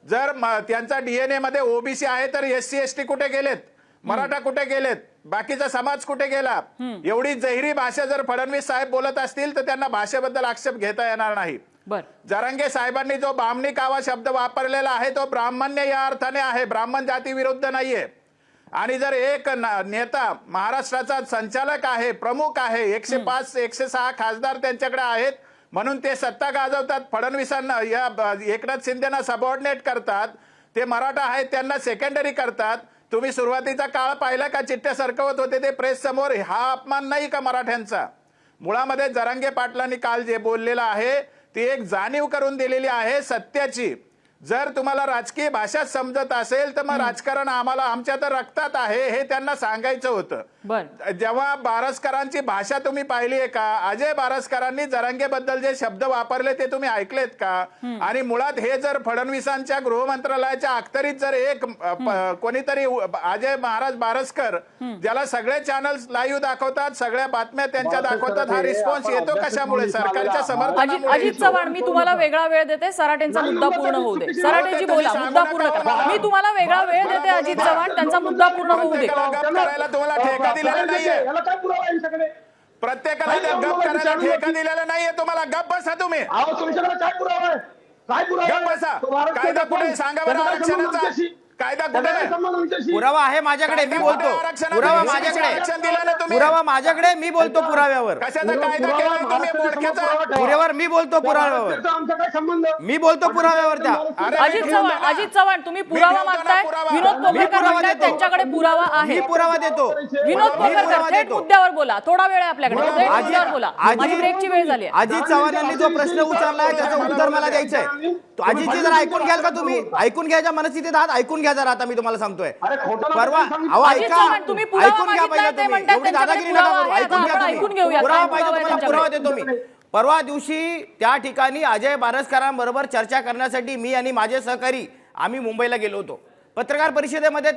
जर त्यांचा DNA मध्ये ओबीसी आहे, तर SC ST कुठे गेलेत, मराठा कुठे गेलेत, बाकीचा समाज कुठे गेला. एवढी जहिरी भाषा जर फडणवीस साहेब बोलत असतील तर त्यांना भाषेबद्दल आक्षेप घेता येणार नाही. जरांगे साहेबांनी जो बामणी कावा शब्द वापरलेला आहे तो ब्राह्मण्य या अर्थाने आहे, ब्राह्मण जाती विरुद्ध नाहीये. आणि जर एक नेता महाराष्ट्राचा संचालक आहे, प्रमुख आहे, 105 106 खासदार त्यांच्याकडे आहेत, म्हणून ते सत्ता गाजवतात, फडणवीसांना या एकनाथ शिंदेना सबऑर्डिनेट करतात, ते मराठा आहेत त्यांना सेकंडरी करतात. तुम्ही सुरुवातीचा काळ पाहिला का, चिठ्ठ्या सरकवत होते ते प्रेस समोर. हा अपमान नाही का मराठ्यांचा? मुळामध्ये जरांगे पाटलांनी काल जे बोललेलं आहे ती एक जाणीव करून दिलेली आहे सत्याची. जर तुम्हाला राजकीय भाषा समजत असेल तर मग राजकारण आम्हाला आमच्या तर रक्तात आहे हे त्यांना सांगायचं होतं. जेव्हा बारसकरांची भाषा तुम्ही पाहिली आहे का, अजय बारसकरांनी जरांगेबद्दल जे शब्द वापरले ते तुम्ही ऐकलेत का? आणि मुळात हे जर फडणवीसांच्या गृह मंत्रालयाच्या अखत्यारीत जर एक कोणीतरी अजय महाराज बारसकर, ज्याला सगळे चॅनल्स लाईव्ह दाखवतात, सगळ्या बातम्या त्यांच्या दाखवतात, हा रिस्पॉन्स येतो कशामुळे? सरकारच्या समर्थनामुळे. अजित चव्हाण, मी तुम्हाला वेगळा वेळ देते, सराटेंचा मुद्दा पूर्ण होऊ दे. सराटेजी बोला, मुद्दा पूर्ण करा. मी तुम्हाला वेगळा वेळ देते अजित चव्हाण, त्यांचा मुद्दा पूर्ण होऊ दे. तुम्हाला ठेका दिलेला नाहीये, प्रत्येकाला गप करायला ठेका दिलेला नाहीये तुम्हाला. गप बसा तुम्ही, तुमच्याकडे काय पुरावा आहे? काय पुरावा? गप बसा. कायदा कुठे सांगा बरं आरक्षणाचा? कायदा कुठे? पुरावा आहे माझ्याकडे, मी बोलतो. पुरावा माझ्याकडे, पुरावा माझ्याकडे, मी बोलतो पुराव्यावर. कशाचा कायदा केलाय तुम्ही? बोडक्याचा पुराव्यावर मी बोलतो, पुराव्यावर आमचा काय संबंध? मी बोलतो पुराव्यावर. त्या अजित चव्हाण तुम्ही पुरावा मागताय, विनोद कोकरकर म्हणताय त्यांच्याकडे पुरावा आहे. मी पुरावा देतो. विनोद कोकरकर थेट मुद्द्यावर बोला, थोडा वेळ आहे आपल्याकडे, थेट मुद्द्यावर बोला. माझी ब्रेकची वेळ झाली आहे. अजित चव्हाणांनी जो प्रश्न उचललाय त्याचं उत्तर मला द्यायचंय. अजितजी जरा ऐकून घ्याल का तुम्ही? ऐकून घ्यायच्या मनस्थितीत आहात? ऐकून घ्या जरा. आता मी तुम्हाला सांगतोय, परवा तुम्ही पुरावा मागितलाय ते म्हणतात त्यांच्याकडे पुरावा आहे, आपण ऐकून घेऊया. पुरावा पाहिजे तुम्हाला, पुरावा देतो मी. परवा दिवशी त्या ठिकाणी अजय बारसकरांबरोबर चर्चा करण्यासाठी मी आणि माझे सहकारी आम्ही मुंबईला गेलो होतो. पत्रकार परिषदेमध्ये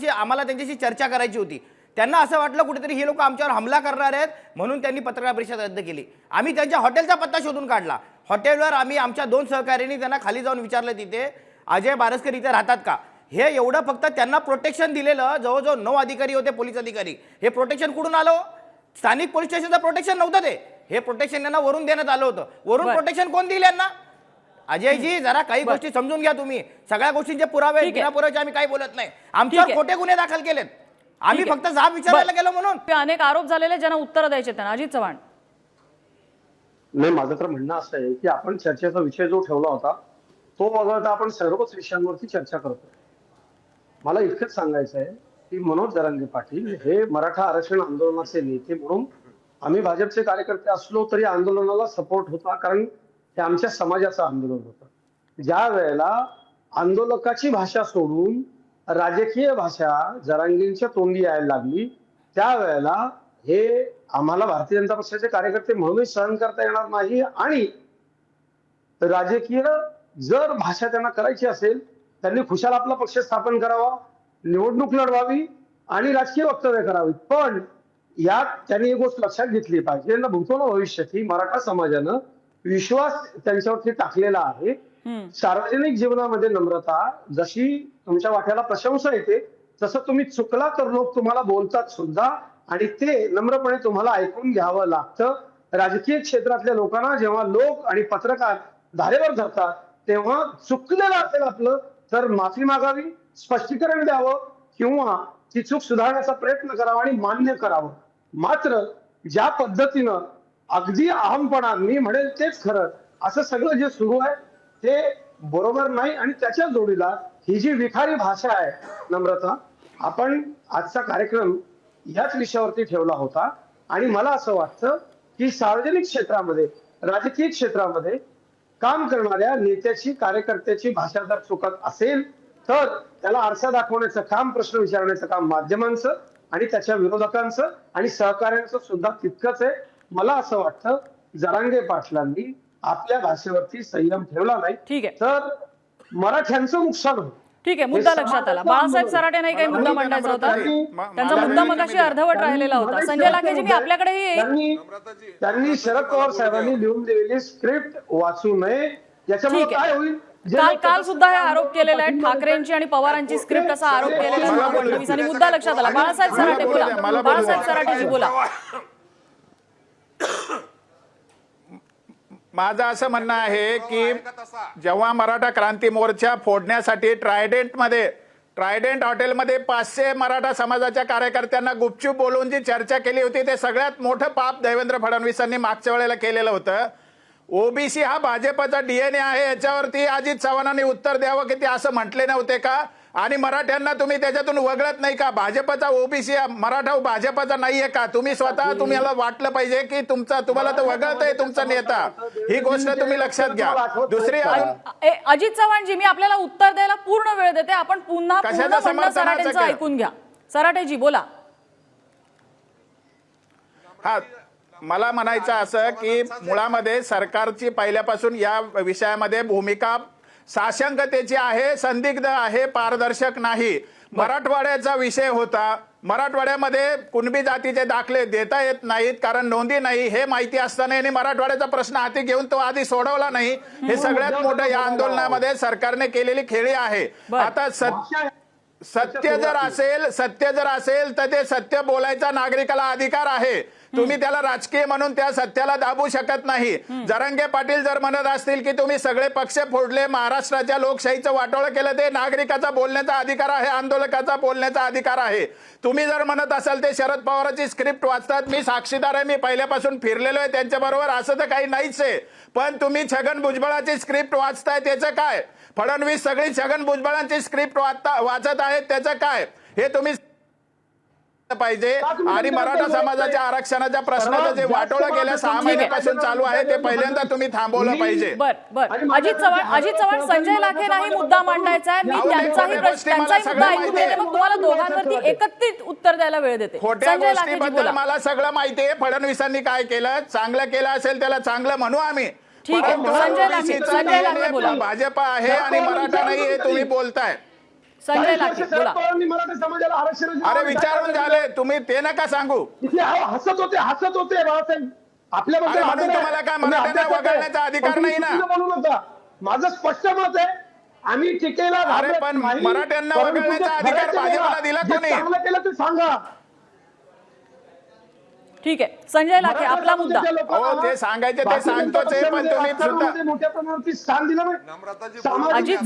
आम्हाला त्यांच्याशी चर्चा करायची होती. त्यांना असं वाटलं कुठेतरी हे लोक आमच्यावर हमला करणार आहेत, म्हणून त्यांनी पत्रकार परिषद रद्द केली. आम्ही त्यांच्या हॉटेलचा पत्ता शोधून काढला. हॉटेलवर आम्ही आमच्या 2 सहकाऱ्यांनी त्यांना खाली जाऊन विचारलं, तिथे अजय बारसकर इथे राहतात का? हे एवढं फक्त त्यांना प्रोटेक्शन दिलेलं. जवळजवळ 9 अधिकारी होते, पोलीस अधिकारी. हे प्रोटेक्शन कुठून आलं? स्थानिक पोलीस स्टेशनचं प्रोटेक्शन नव्हतं ते. हे प्रोटेक्शन यांना वरून देण्यात आलं होतं. वरून प्रोटेक्शन कोण दिलं यांना? अजयजी जरा काही गोष्टी समजून घ्या तुम्ही. सगळ्या गोष्टींचे पुरावे, बिना पुराव्याचे आम्ही काही बोलत नाही. आमच्यावर खोटे गुन्हे दाखल केलेत, आम्ही फक्त जाब विचारायला गेलो म्हणून. अनेक आरोप झालेले ज्यांना उत्तर द्यायचे त्यांना. अजित चव्हाण, नाही, माझं तर म्हणणं असं आहे की आपण चर्चेचा विषय जो ठेवला होता तो वगळता आपण सर्वच विषयांवरती चर्चा करतोय. मला इतकंच सांगायचं आहे की मनोज जरांगे पाटील हे मराठा आरक्षण आंदोलनाचे नेते म्हणून आम्ही भाजपचे कार्यकर्ते असलो तरी आंदोलनाला सपोर्ट होता, कारण हे आमच्या समाजाचं आंदोलन होतं. ज्या वेळेला आंदोलकाची भाषा सोडून राजकीय भाषा जरांगेंच्या तोंडी यायला लागली, त्यावेळेला हे आम्हाला भारतीय जनता पक्षाचे कार्यकर्ते म्हणूनही सहन करता येणार नाही. आणि राजकीय जर भाषा त्यांना करायची असेल त्यांनी खुशाल आपला पक्ष स्थापन करावा, निवडणूक लढवावी आणि राजकीय वक्तव्य करावी. पण यात त्यांनी एक गोष्ट लक्षात घेतली पाहिजे, भूतोन भविष्यात ही मराठा समाजानं विश्वास त्यांच्यावरती टाकलेला आहे. सार्वजनिक जीवनामध्ये नम्रता, जशी तुमच्या वाट्याला प्रशंसा येते तसं तुम्ही चुकला तर लोक तुम्हाला बोलतात सुद्धा, आणि ते नम्रपणे तुम्हाला ऐकून घ्यावं लागतं. राजकीय क्षेत्रातल्या लोकांना जेव्हा लोक आणि पत्रकार धारेवर धरतात तेव्हा चुकलेलं असेल आपलं तर माफी मागावी, स्पष्टीकरण द्यावं, किंवा ती चूक सुधारण्याचा प्रयत्न करावा आणि मान्य करावं. मात्र ज्या पद्धतीनं अगदी अहमपणा, मी म्हणेल तेच खरं, असं सगळं जे सुरू आहे ते बरोबर नाही. आणि त्याच्या जोडीला ही जी विखारी भाषा आहे, नम्रता, आपण आजचा कार्यक्रम याच विषयावरती ठेवला होता आणि मला असं वाटतं की सार्वजनिक क्षेत्रामध्ये, राजकीय क्षेत्रामध्ये काम करणाऱ्या नेत्याची, कार्यकर्त्याची भाषा जर चुकत असेल तर त्याला आरसा दाखवण्याचं काम, प्रश्न विचारण्याचं काम माध्यमांचं आणि त्याच्या विरोधकांचं आणि सहकाऱ्यांचं सुद्धा तितकंच आहे. मला असं वाटतं जरांगे पाटलांनी आपल्या भाषेवरती संयम ठेवला नाही ठीक आहे. तर मराठ्यांचं नुकसान होईल. ठीक आहे, मुद्दा लक्षात आला. बाळासाहेब सराटे नाही काही मुद्दा मांडायचा होता, त्यांचा मुद्दा मगाशी अर्धवट राहिलेला होता. संजय लाखेजी, मी आपल्याकडेही येईल. त्यांनी शरद पवार साहेबांनी लिहून दिलेली स्क्रिप्ट वाचू नये. याच्यामुळे ठीक आहे. काय होईल? काल सुद्धा हे आरोप केलेला आहे, ठाकरेंची आणि पवारांची स्क्रिप्ट असा आरोप केलेला आहे फडणवीस, आणि मुद्दा लक्षात आला. बाळासाहेब सराटे बोला. बाळासाहेब सराटेजी बोला. माझं असं म्हणणं आहे की जेव्हा मराठा क्रांती मोर्चा फोडण्यासाठी ट्रायडेंट हॉटेलमध्ये 500 मराठा समाजाच्या कार्यकर्त्यांना गुपचूप बोलवून जी चर्चा केली होती, ते सगळ्यात मोठं पाप देवेंद्र फडणवीसांनी मागच्या वेळेला केलेलं होतं. ओबीसी हा भाजपचा डीएनए आहे, याच्यावरती अजित चव्हाणांनी उत्तर द्यावं की ते असं म्हटले नव्हते का? आणि मराठ्यांना तुम्ही त्याच्यातून वगळत नाही का? भाजपचा ओबीसी मराठा भाजपचा नाहीये का? तुम्ही स्वतः तुम्हाला वाटलं पाहिजे की तुम्हाला तर वगळतंय तुमचा नेता. ही गोष्ट तुम्ही लक्षात घ्या. दुसरी अजित चव्हाणजी, मी आपल्याला उत्तर द्यायला पूर्ण वेळ देते. आपण पुन्हा म्हणणं सराटेंचं ऐकून घ्या. सराटेजी बोला. हा, मला म्हणायचं असं की मुळामध्ये सरकारची पहिल्यापासून या विषयामध्ये भूमिका साशंकतेची आहे, संदिग्ध आहे, पारदर्शक नाही. मराठवाड्याचा विषय होता. मराठवाड्यामध्ये कुणबी जातीचे दाखले देता येत नाहीत कारण नोंदी नाही, हे माहिती असताना यांनी मराठवाड्याचा प्रश्न हाती घेऊन तो आधी सोडवला नाही. हे सगळ्यात मोठं या आंदोलनामध्ये सरकारने केलेली खेळी आहे. आता सत्य जर असेल तर ते सत्य बोलायचा नागरिकाला अधिकार आहे. तुम्ही त्याला राजकीय म्हणून त्या सत्याला दाबू शकत नाही. जरांगे पाटील जर म्हणत असतील की तुम्ही सगळे पक्ष फोडले, महाराष्ट्राच्या लोकशाहीचं वाटोळं केलं, ते नागरिकाचा बोलण्याचा अधिकार आहे, आंदोलकाचा बोलण्याचा अधिकार आहे. तुम्ही जर म्हणत असाल ते शरद पवारांची स्क्रिप्ट वाचतात, मी साक्षीदार आहे, मी पहिल्यापासून फिरलेलो आहे त्यांच्या बरोबर, असं तर काही नाहीच आहे. पण तुम्ही छगन भुजबळाची स्क्रिप्ट वाचताय, त्याचं काय? फडणवीस सगळी छगन भुजबळांची स्क्रिप्ट वाचत आहेत, त्याचं काय? हे तुम्ही पाहिजे. आणि मराठा समाजाच्या आरक्षणाच्या प्रश्नाचं जे वाटोळं गेल्या 6 महिन्यापासून चालू आहे ते पहिल्यांदा तुम्ही थांबवलं पाहिजे. अजित चव्हाण, संजय लाखेंनाही मुद्दा मांडायचा आहे. मी त्यांचाही मुद्दा ऐकून घेते, मग तुम्हाला दोघांवरती एकत्रित उत्तर द्यायला वेळ देते. खोट्या गोष्टीबद्दल मला सगळं माहिती आहे. फडणवीसांनी काय केलं, चांगलं केलं असेल त्याला चांगलं म्हणू आम्ही. ठीक आहे, संजय लाखे बोला. भाजप आहे आणि मराठा नाही हे तुम्ही बोलताय. संजय लाखे बोला. मराठा समाजाला आरक्षण, अरे विचारून झाले, तुम्ही ते नका सांगू. हसत होते बाळासाहेब आपल्याबद्दल. म्हणून तुम्हाला काय मराठ्यांना वगळण्याचा अधिकार नाही ना? म्हणू नका. माझं स्पष्ट मत आहे, आम्ही टीकेला. अरे पण मराठ्यांना वगळण्याचा अधिकार भाजपला दिला कोणी? चांगलं केलं ते सांगा. ठीक आहे, संजय लाखे आपला मुद्दा. हो, ते सांगायचे ते सांगतोच आहे, पण तुम्ही सुद्धा मोठ्या प्रमाणावरती स्थान दिलं नाही. अजित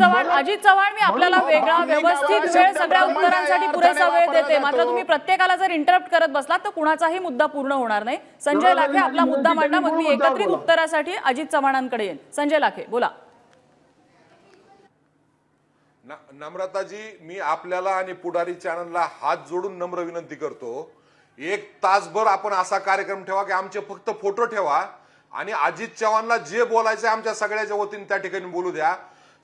चव्हाण, मी आपल्याला वेगळा व्यवस्थित वेळ सगळ्या उत्तरांसाठी पुरेसा वेळ देते. मात्र तुम्ही प्रत्येकाला जर इंटरप्ट करत बसलात तर कुणाचाही मुद्दा पूर्ण होणार नाही. संजय लाखे आपला मुद्दा मांडा, मग मी एकत्रित उत्तरासाठी अजित चव्हाणांकडे येईन. संजय लाखे बोला. नम्रताजी, मी आपल्याला आणि पुढारी चॅनलला हात जोडून नम्र विनंती करतो, 1 तासभर आपण असा कार्यक्रम ठेवा की आमचे फक्त फोटो ठेवा आणि अजित चव्हाणला जे बोलायचं आमच्या सगळ्याच्या वतीने त्या ठिकाणी बोलू द्या.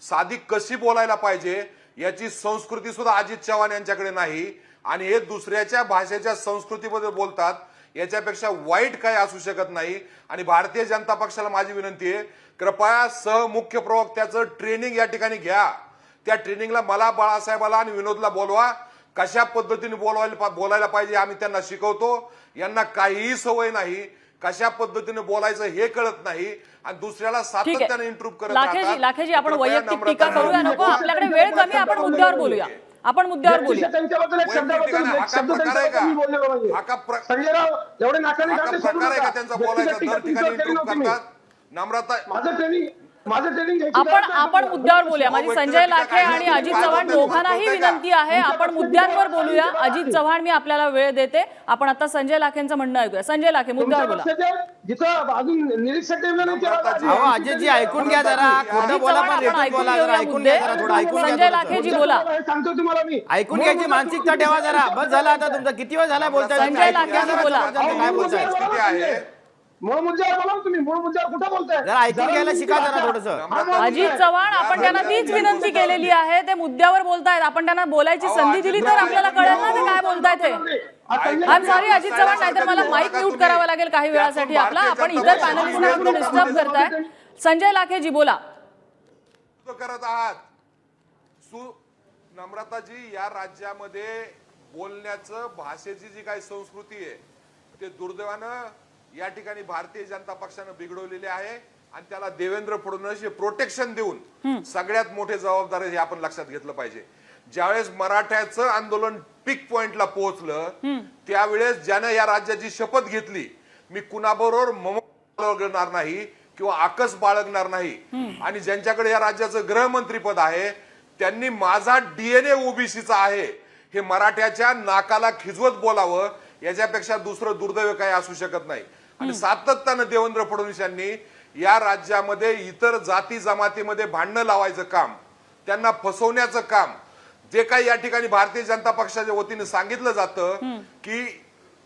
साधी कशी बोलायला पाहिजे याची संस्कृती सुद्धा अजित चव्हाण यांच्याकडे नाही आणि हे दुसऱ्याच्या भाषेच्या संस्कृतीबद्दल बोलतात. याच्यापेक्षा वाईट काय असू शकत नाही. आणि भारतीय जनता पक्षाला माझी विनंती आहे, कृपया सहमुख्य प्रवक्त्याचं ट्रेनिंग या ठिकाणी घ्या. त्या ट्रेनिंगला मला, बाळासाहेबाला आणि विनोदला बोलवा. कशा पद्धतीने बोलायला पाहिजे आम्ही त्यांना शिकवतो. यांना काहीही सवय नाही, कशा पद्धतीने बोलायचं हे कळत नाही आणि दुसऱ्याला सातत्याने इंट्रूव्ह करत राहतात. लाखेजी, आपण वैयक्तिक टीका करूया नको, आपल्याकडे वेळ कमी, आपण मुद्द्यावर बोलूया. त्यांच्याबद्दल एक प्रकार आहे का त्यांचा बोलायचा? दर ठिकाणी इंट्रूव्ह करतात. नम्रता, माझं ट्रेनिंग माझं ट्रेनिंग घ्यायची आपण गरज नाही आपण तुम्हाला. मुद्द्यावर बोलूया. माझी संजय लाखे आणि अजित चव्हाण दोघांनाही विनंती आहे, आपण मुद्द्यांवर बोलूया. अजित चव्हाण, मी आपल्याला वेळ देते. आपण आता संजय लाखेंचं म्हणणं ऐकूया. संजय लाखे, मुद्द्यावर बोला. तुमच्या लक्षात आहे? जिथं अजून निरीक्षक नेमलं नाही केलं. अहो अजितजी ऐकून घ्या जरा, खोटं अजित बोला चव्हाण, पण आपण रेटून ऐकून बोला जरा, घेऊया ऐकून मुद्दे. घ्या जरा, थोडं ऐकून घ्या संजय थोडंसं. लाखेजी बोला. सांगतो तुम्हाला मी. ऐकून घ्यायची मानसिकता ठेवा जरा. बस झाला आता तुमचा, किती वेळ झाला बोलताय तुम्ही? संजय ऐकून घ्या लाखेजी जरा, बोला. तुम्ही काय बोलताय? परिस्थिती आहे मूळ मुद्द्यावर बोला ना तुम्ही. मूळ मुद्द्यावर कुठं बोलताय? जरा ऐकून घ्यायला शिका जरा थोडंसं. हा मूळ अजित मुद्दा आहे. चव्हाण, आपण त्यांना तीच विनंती केलेली आहे. ते मुद्द्यावर बोलतायत. आपण त्यांना बोलायची संधी दिली तर आपल्याला कळेल ना ते काय बोलतायत ते. I am sorry Ajit Chavan, नाहीतर मला माईक म्यूट करावा लागेल काही वेळासाठी आपला. आपण इतर पॅनलिस्टना डिस्टर्ब करताय. संजय लाखेजी बोला. करत आहात नम्रताजी, या राज्यामध्ये बोलण्याचं, भाषेची जी काही संस्कृती आहे ते दुर्दैवानं या ठिकाणी भारतीय जनता पक्षानं बिघडवलेली आहे आणि त्याला देवेंद्र फडणवीस हे प्रोटेक्शन देऊन सगळ्यात मोठे जबाबदार हे आपण लक्षात घेतलं पाहिजे. ज्यावेळेस मराठ्याचं आंदोलन पीक पॉइंटला पोहोचलं त्यावेळेस ज्यानं या राज्याची शपथ घेतली, मी कुणाबरोबर बाळगणार नाही किंवा आकस बाळगणार नाही, आणि ज्यांच्याकडे या राज्याचं गृहमंत्रीपद आहे त्यांनी माझा डीएनए ओबीसीचा आहे हे मराठ्याच्या नाकाला खिजवत बोलावं, याच्यापेक्षा दुसरं दुर्दैव काही असू शकत नाही. आणि सातत्यानं देवेंद्र फडणवीस यांनी या राज्यामध्ये इतर जाती जमातीमध्ये भांडणं लावायचं काम, त्यांना फसवण्याचं काम, जे काही या ठिकाणी भारतीय जनता पक्षाच्या वतीने सांगितलं जातं की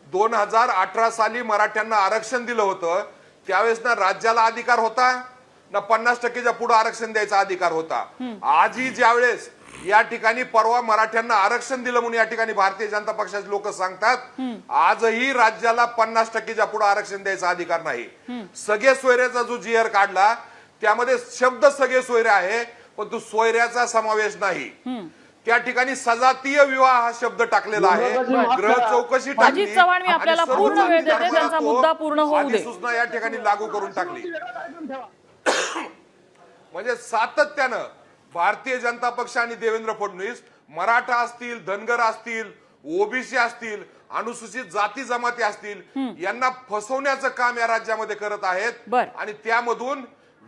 2018 साली मराठ्यांना आरक्षण दिलं होतं, त्यावेळेस ना राज्याला अधिकार होता ना 50%च्या पुढे आरक्षण द्यायचा अधिकार होता. आजही ज्यावेळेस या ठिकाणी परवा मराठ्यांना आरक्षण दिलं म्हणून या ठिकाणी भारतीय जनता पक्षाचे लोक सांगतात, आजही राज्याला 50%च्या पुढे आरक्षण द्यायचा अधिकार नाही. सगळे सोयऱ्याचा जो जीआर काढला त्यामध्ये शब्द सगळे सोयरे आहे, पण तो सोयऱ्याचा समावेश नाही. त्या ठिकाणी सजातीय विवाह हा शब्द टाकलेला आहे, ग्रह चौकशी टाकली. अजित चव्हाण, मी आणि आपल्याला सर्व पूर्ण वेळ देते. जाती त्यांचा धर्माला मुद्दा पूर्ण होऊ दे. अधिसूचना या ठिकाणी लागू करून टाकली. म्हणजे सातत्यानं भारतीय जनता पक्ष आणि देवेंद्र फडणवीस मराठा असतील, धनगर असतील, ओबीसी असतील, अनुसूचित जाती जमाती असतील, यांना फसवण्याचं काम या राज्यामध्ये करत आहेत. बर. आणि त्यामधून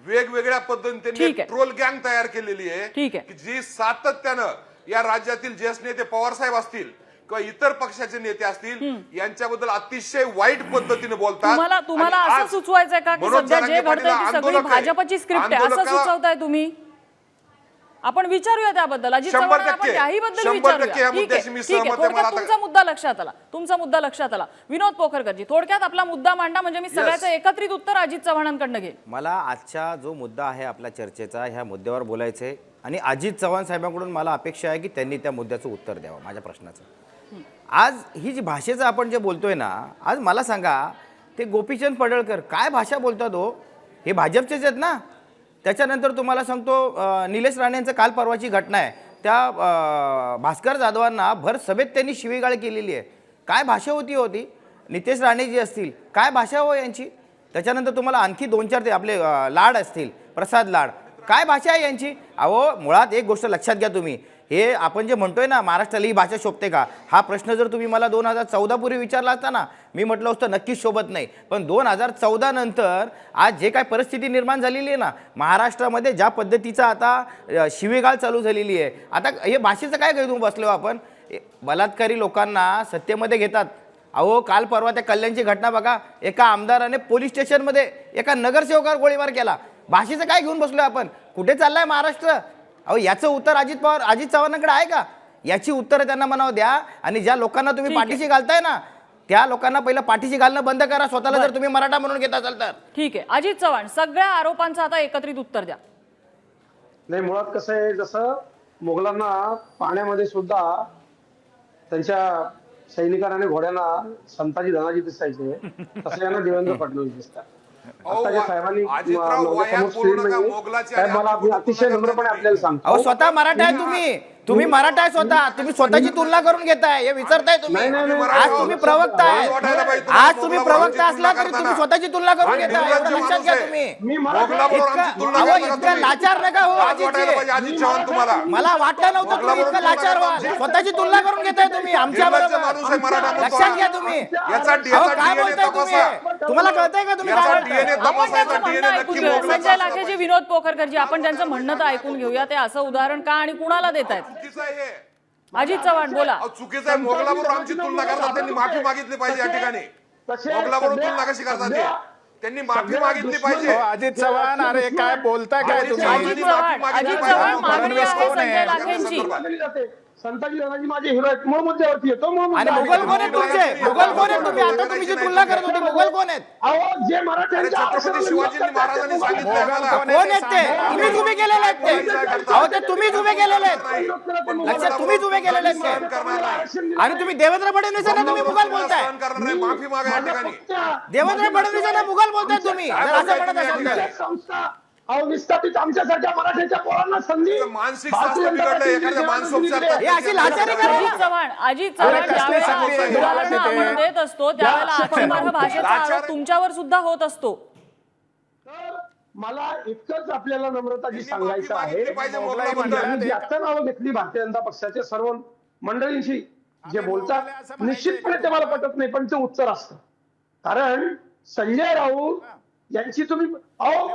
वेगवेगळ्या पद्धतीने ठीक आहे. ट्रोल गँग तयार केलेली आहे ठीक आहे. की जी सातत्यानं या राज्यातील ज्येष्ठ नेते पवार साहेब असतील किंवा इतर पक्षाचे नेते असतील यांच्याबद्दल अतिशय वाईट पद्धतीने बोलतात. तुम्हाला आणि असं आज सुचवायचंय का की मनोज सध्या जे जरांगे घडतंय ती पाटील सगळी आंदोलक आहे. भाजपची स्क्रिप्ट आहे असं आंदोलकाला- सुचवताय तुम्ही? आपण विचारूया त्याबद्दल. अजित 100% चव्हाण, आपण त्याही बद्दल 100% विचारूया. या ठीक मुद्द्याशी आहे, मी ठीक आहे. सहमत आहे. थोडक्यात मला तुमचा मुद्दा लक्षात आला. तुमचा मुद्दा लक्षात आला. विनोद पोखरकरजी, थोडक्यात आपला मुद्दा मांडा, म्हणजे मी सगळ्याचं एकत्रित उत्तर अजित चव्हाणांकडनं घेईन. मला आजचा जो मुद्दा आहे आपल्या चर्चेचा, ह्या मुद्द्यावर बोलायचं आहे आणि अजित चव्हाण साहेबांकडून मला अपेक्षा आहे की त्यांनी त्या मुद्द्याचं उत्तर द्यावं माझ्या प्रश्नाचं. आज ही जी भाषेचं आपण जे बोलतोय ना, आज मला सांगा ते गोपीचंद पडळकर काय भाषा बोलतात हो? हे भाजपचेच आहेत ना. त्याच्यानंतर तुम्हाला सांगतो निलेश राणेंचं काल परवाची घटना आहे, त्या भास्कर जाधवांना भर सभेत त्यांनी शिवीगाळ केलेली आहे. काय भाषा होती नितेश राणे जी असतील, काय भाषा हो यांची. त्याच्यानंतर तुम्हाला आणखी 2-4 ते आपले लाड असतील, प्रसाद लाड, काय भाषा आहे यांची. अहो मुळात एक गोष्ट लक्षात घ्या तुम्ही, हे आपण जे म्हणतोय ना महाराष्ट्राला ही भाषा शोभते का, हा प्रश्न जर तुम्ही मला 2014 पूर्वी विचारला असता ना, मी म्हटलं असतं नक्कीच शोभत नाही. पण 2014 नंतर आज जे काय परिस्थिती निर्माण झालेली आहे ना महाराष्ट्रामध्ये, ज्या पद्धतीचा आता शिवीगाळ चालू झालेली आहे, आता हे भाषेचं काय घेऊन बसलो आपण. बलात्कारी लोकांना सत्तेमध्ये घेतात. अहो काल परवा त्या कल्याणची घटना बघा, एका आमदाराने पोलीस स्टेशनमध्ये एका नगरसेवकावर गोळीबार केला. भाषेचं काय घेऊन बसलोय आपण? कुठे चाललाय महाराष्ट्र? अहो याचं उत्तर अजित चव्हाणांकडे आहे का? याची उत्तरं त्यांना म्हणावं द्या. आणि ज्या लोकांना तुम्ही पाठीशी घालताय ना, त्या लोकांना पहिलं पाठीशी घालणं बंद करा, स्वतःला जर तुम्ही मराठा म्हणून घेत असाल तर. ठीक आहे अजित चव्हाण, सगळ्या आरोपांचं आता एकत्रित उत्तर द्या. नाही, मुळात कसं आहे, जसं मुघलांना पाण्यामध्ये सुद्धा त्यांच्या सैनिकांना आणि घोड्यांना संताजी धनाजी दिसायचे, तसं यांना देवेंद्र फडणवीस दिसतात. आता जे साहेबांनी अजितराव, वयात बोलू नका, मोगलाची आणि साहेब, मला आमची अतिशय बोलू नका नम्रपणे तुम्ही. आपल्याला सांगतो. अहो स्वतः मराठा आहे तुम्ही, तुम्ही मराठा आहे स्वतः, तुम्ही स्वतःची तुलना करून घेताय, हे विसरताय तुम्ही. आज तुम्ही प्रवक्ता आहे, आज तुम्ही प्रवक्ता असला तरी तुम्ही स्वतःची तुलना करून घेताय, एवढं लक्षात घ्या तुम्ही. इतकं लाचार नका हो अजित चव्हाण. मला वाटलं नव्हतं तुम्ही इतकं लाचार व्हाल. स्वतःची तुलना करून घेताय तुम्ही आमच्या बरोबर. लक्षात घ्या तुम्ही. काय बोलताय तुम्ही? तुम्हाला कळतंय का तुम्ही काय बोलताय? आपण त्यांचं म्हणणं ऐकून घेऊया. संजय लाखेजी, विनोद पोखरकरजी, आपण त्यांचं म्हणणं तर ऐकून घेऊया. ते असं उदाहरण का आणि कुणाला देत आहेत? अजित चव्हाण बोला. चुकीचं आहे. मोगलाबरोबर आमची तुलना करतात, त्यांनी माफी मागितली पाहिजे या ठिकाणी. मोगलाबरोबर तुलना कशी करतात ते? त्यांनी माफी मागितली पाहिजे. अजित चव्हाण, अरे काय बोलताय काय तुम्ही? अजित चव्हाण मागणी आहे संजय लाखेंची. संताजी दादाजी माझे हिरो आहेत. मूळ मुद्द्यावरती येतो. आणि मुघल कोण आहेत तुमचे? मुघल कोण आहेत तुम्ही? आता तुम्ही जी तुलना करत होती, मुघल कोण आहेत? अहो जे मराठ्यांच्या छत्रपती शिवाजी महाराजांनी सांगितलं आम्हाला. कोण आहेत ते? तुम्हीच उभे केलेले आहेत ते. अहो ते तुम्हीच उभे केलेले आहेत. लक्षात, तुम्हीच उभे केलेले आहेत ते. आणि तुम्ही देवेंद्र फडणवीसांना तुम्ही मुघल बोलताय. सहन करणार नाही. माफी मागा या ठिकाणी. देवेंद्र फडणवीसांना मुघल बोलताय तुम्ही, जर असं म्हणत असाल तर. संस्था अहो विस्थापित आमच्यासारख्या मराठ्याच्या पोरांना संधी मानसिक स्वास्थ्य बिघडलं. एखाद्या माणसोपचार हे अशी लाचारी करा. अजित चव्हाण ज्यावेळेला उदाहरणं आपण देत असतो त्यावेळेला आक्षेपार्ह भाषेचा आरोप तुमच्यावर सुद्धा होत असतो. तर मला इतकंच आपल्याला नम्रताजी त्यांनी सांगायचं माफी मागितली आहे. पाहिजे मोगलाबद्दल. आणि जी आता नावं घेतली भारतीय जनता पक्षाच्या सर्व मंडळींशी जे बोलतात, निश्चितपणे ते मला पटत नाही, पण ते उत्तर असतं. कारण संजय राऊत यांची तुम्ही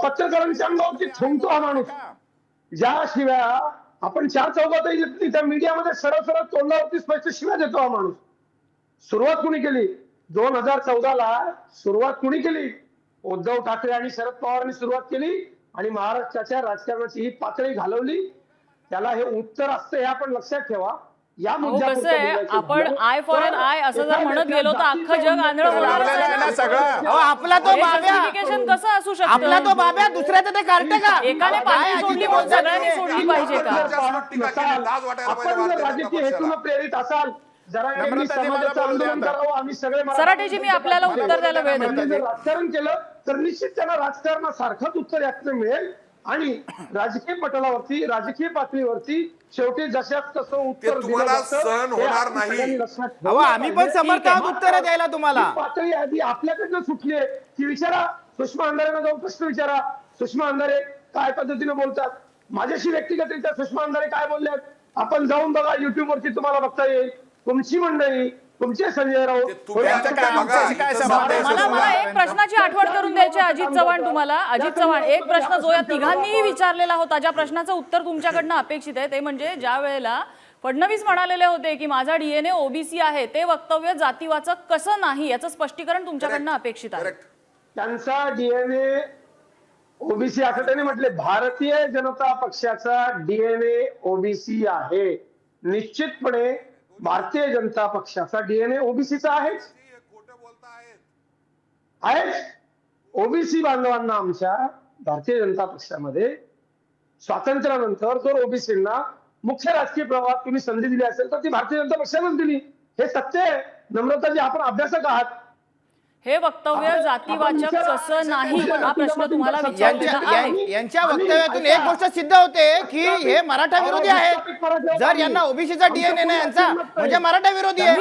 पत्रकारांच्या अंगावरती थुंकतो हा माणूस. ज्या शिव्या आपण चार चौघातही त्या मीडियामध्ये सरळ सरळ तोंडावरती स्पष्ट शिव्या देतो हा माणूस. सुरुवात कुणी केली? 2014ला सुरुवात कुणी केली? उद्धव ठाकरे आणि शरद पवारांनी सुरुवात केली आणि महाराष्ट्राच्या राजकारणाची ही पातळी घालवली. त्याला हे उत्तर असतं, हे आपण लक्षात ठेवा. या कसं आहे, आपण आय फॉर एन आय असं जर म्हणत गेलो तर अख्खं जग आंधळ होणार अहो, आपला तो बाब्या, कसं असू आपला शकतं? तो बाब्या दुसऱ्याचं ते काढते का? एकाने पालखी सोडली म्हणून सगळ्यांनी सोडली पाहिजे का? आपण जर राजकीय हेतून प्रेरित असाल, जरा यांनी समाजाचं आंदोलन करावं. आम्ही सगळे सराटेजी, मी आपल्याला उत्तर द्यायला वेळ देते. जर राजकारण केलं तर निश्चित त्यांना राजकारणासारखंच उत्तर यातनं मिळेल. आणि राजकीय पटलावरती, राजकीय पातळीवरती शेवटी जशाच तसं उत्तर दिलं तुम्हाला जातं. सहन हे होणार आपण नाही. सगळ्यांनी लक्षात ठेवलं अहो, आम्ही पण पाहिजे. समर्थ आहोत उत्तर द्यायला तुम्हाला. ही पातळी आधी आपल्याकडनं सुटली आहे की विचारा. सुषमा अंधारेंना जाऊन प्रश्न विचारा. सुषमा अंधारे काय पद्धतीने बोलतात. माझ्याशी व्यक्तिगतरित्या सुषमा अंधारे काय बोलल्यात आपण जाऊन बघा. युट्यूब वरती तुम्हाला बघता येईल. तुमची मंडळी, तुमचे संजय राऊत, मला एक प्रश्नाची आठवण करून द्यायची अजित चव्हाण तुम्हाला. अजित चव्हाण, एक प्रश्न जो या तिघांनीही विचारलेला होता, ज्या प्रश्नाचं उत्तर तुमच्याकडनं अपेक्षित आहे, ते म्हणजे ज्या वेळेला फडणवीस म्हणालेले होते की माझा डीएनए ओबीसी आहे, ते वक्तव्य जातीवाचक कसं नाही याचं स्पष्टीकरण तुमच्याकडनं अपेक्षित आहे. त्यांचा डीएनए ओबीसी असं त्यांनी म्हटले. भारतीय जनता पक्षाचा डीएनए ओबीसी आहे. निश्चितपणे भारतीय जनता पक्षाचा डीएनए ओबीसीचा आहेच. ओबीसी बांधवांना आमच्या भारतीय जनता पक्षामध्ये स्वातंत्र्यानंतर जर ओबीसींना मुख्य राजकीय प्रवाहात तुम्ही संधी दिली असेल तर ती भारतीय जनता पक्षानेच दिली. हे सत्य आहे. नम्रताजी, आपण अभ्यासक आहात. हे वक्तव्य जातीवाचक कसं नाही हा प्रश्न तुम्हाला विचारलेला आहे. यांच्या वक्तव्यातून एक गोष्ट सिद्ध होते की हे मराठा विरोधी आहेत. जर यांना ओबीसीचा डीएनए नाही यांचा, म्हणजे मराठा विरोधी आहे.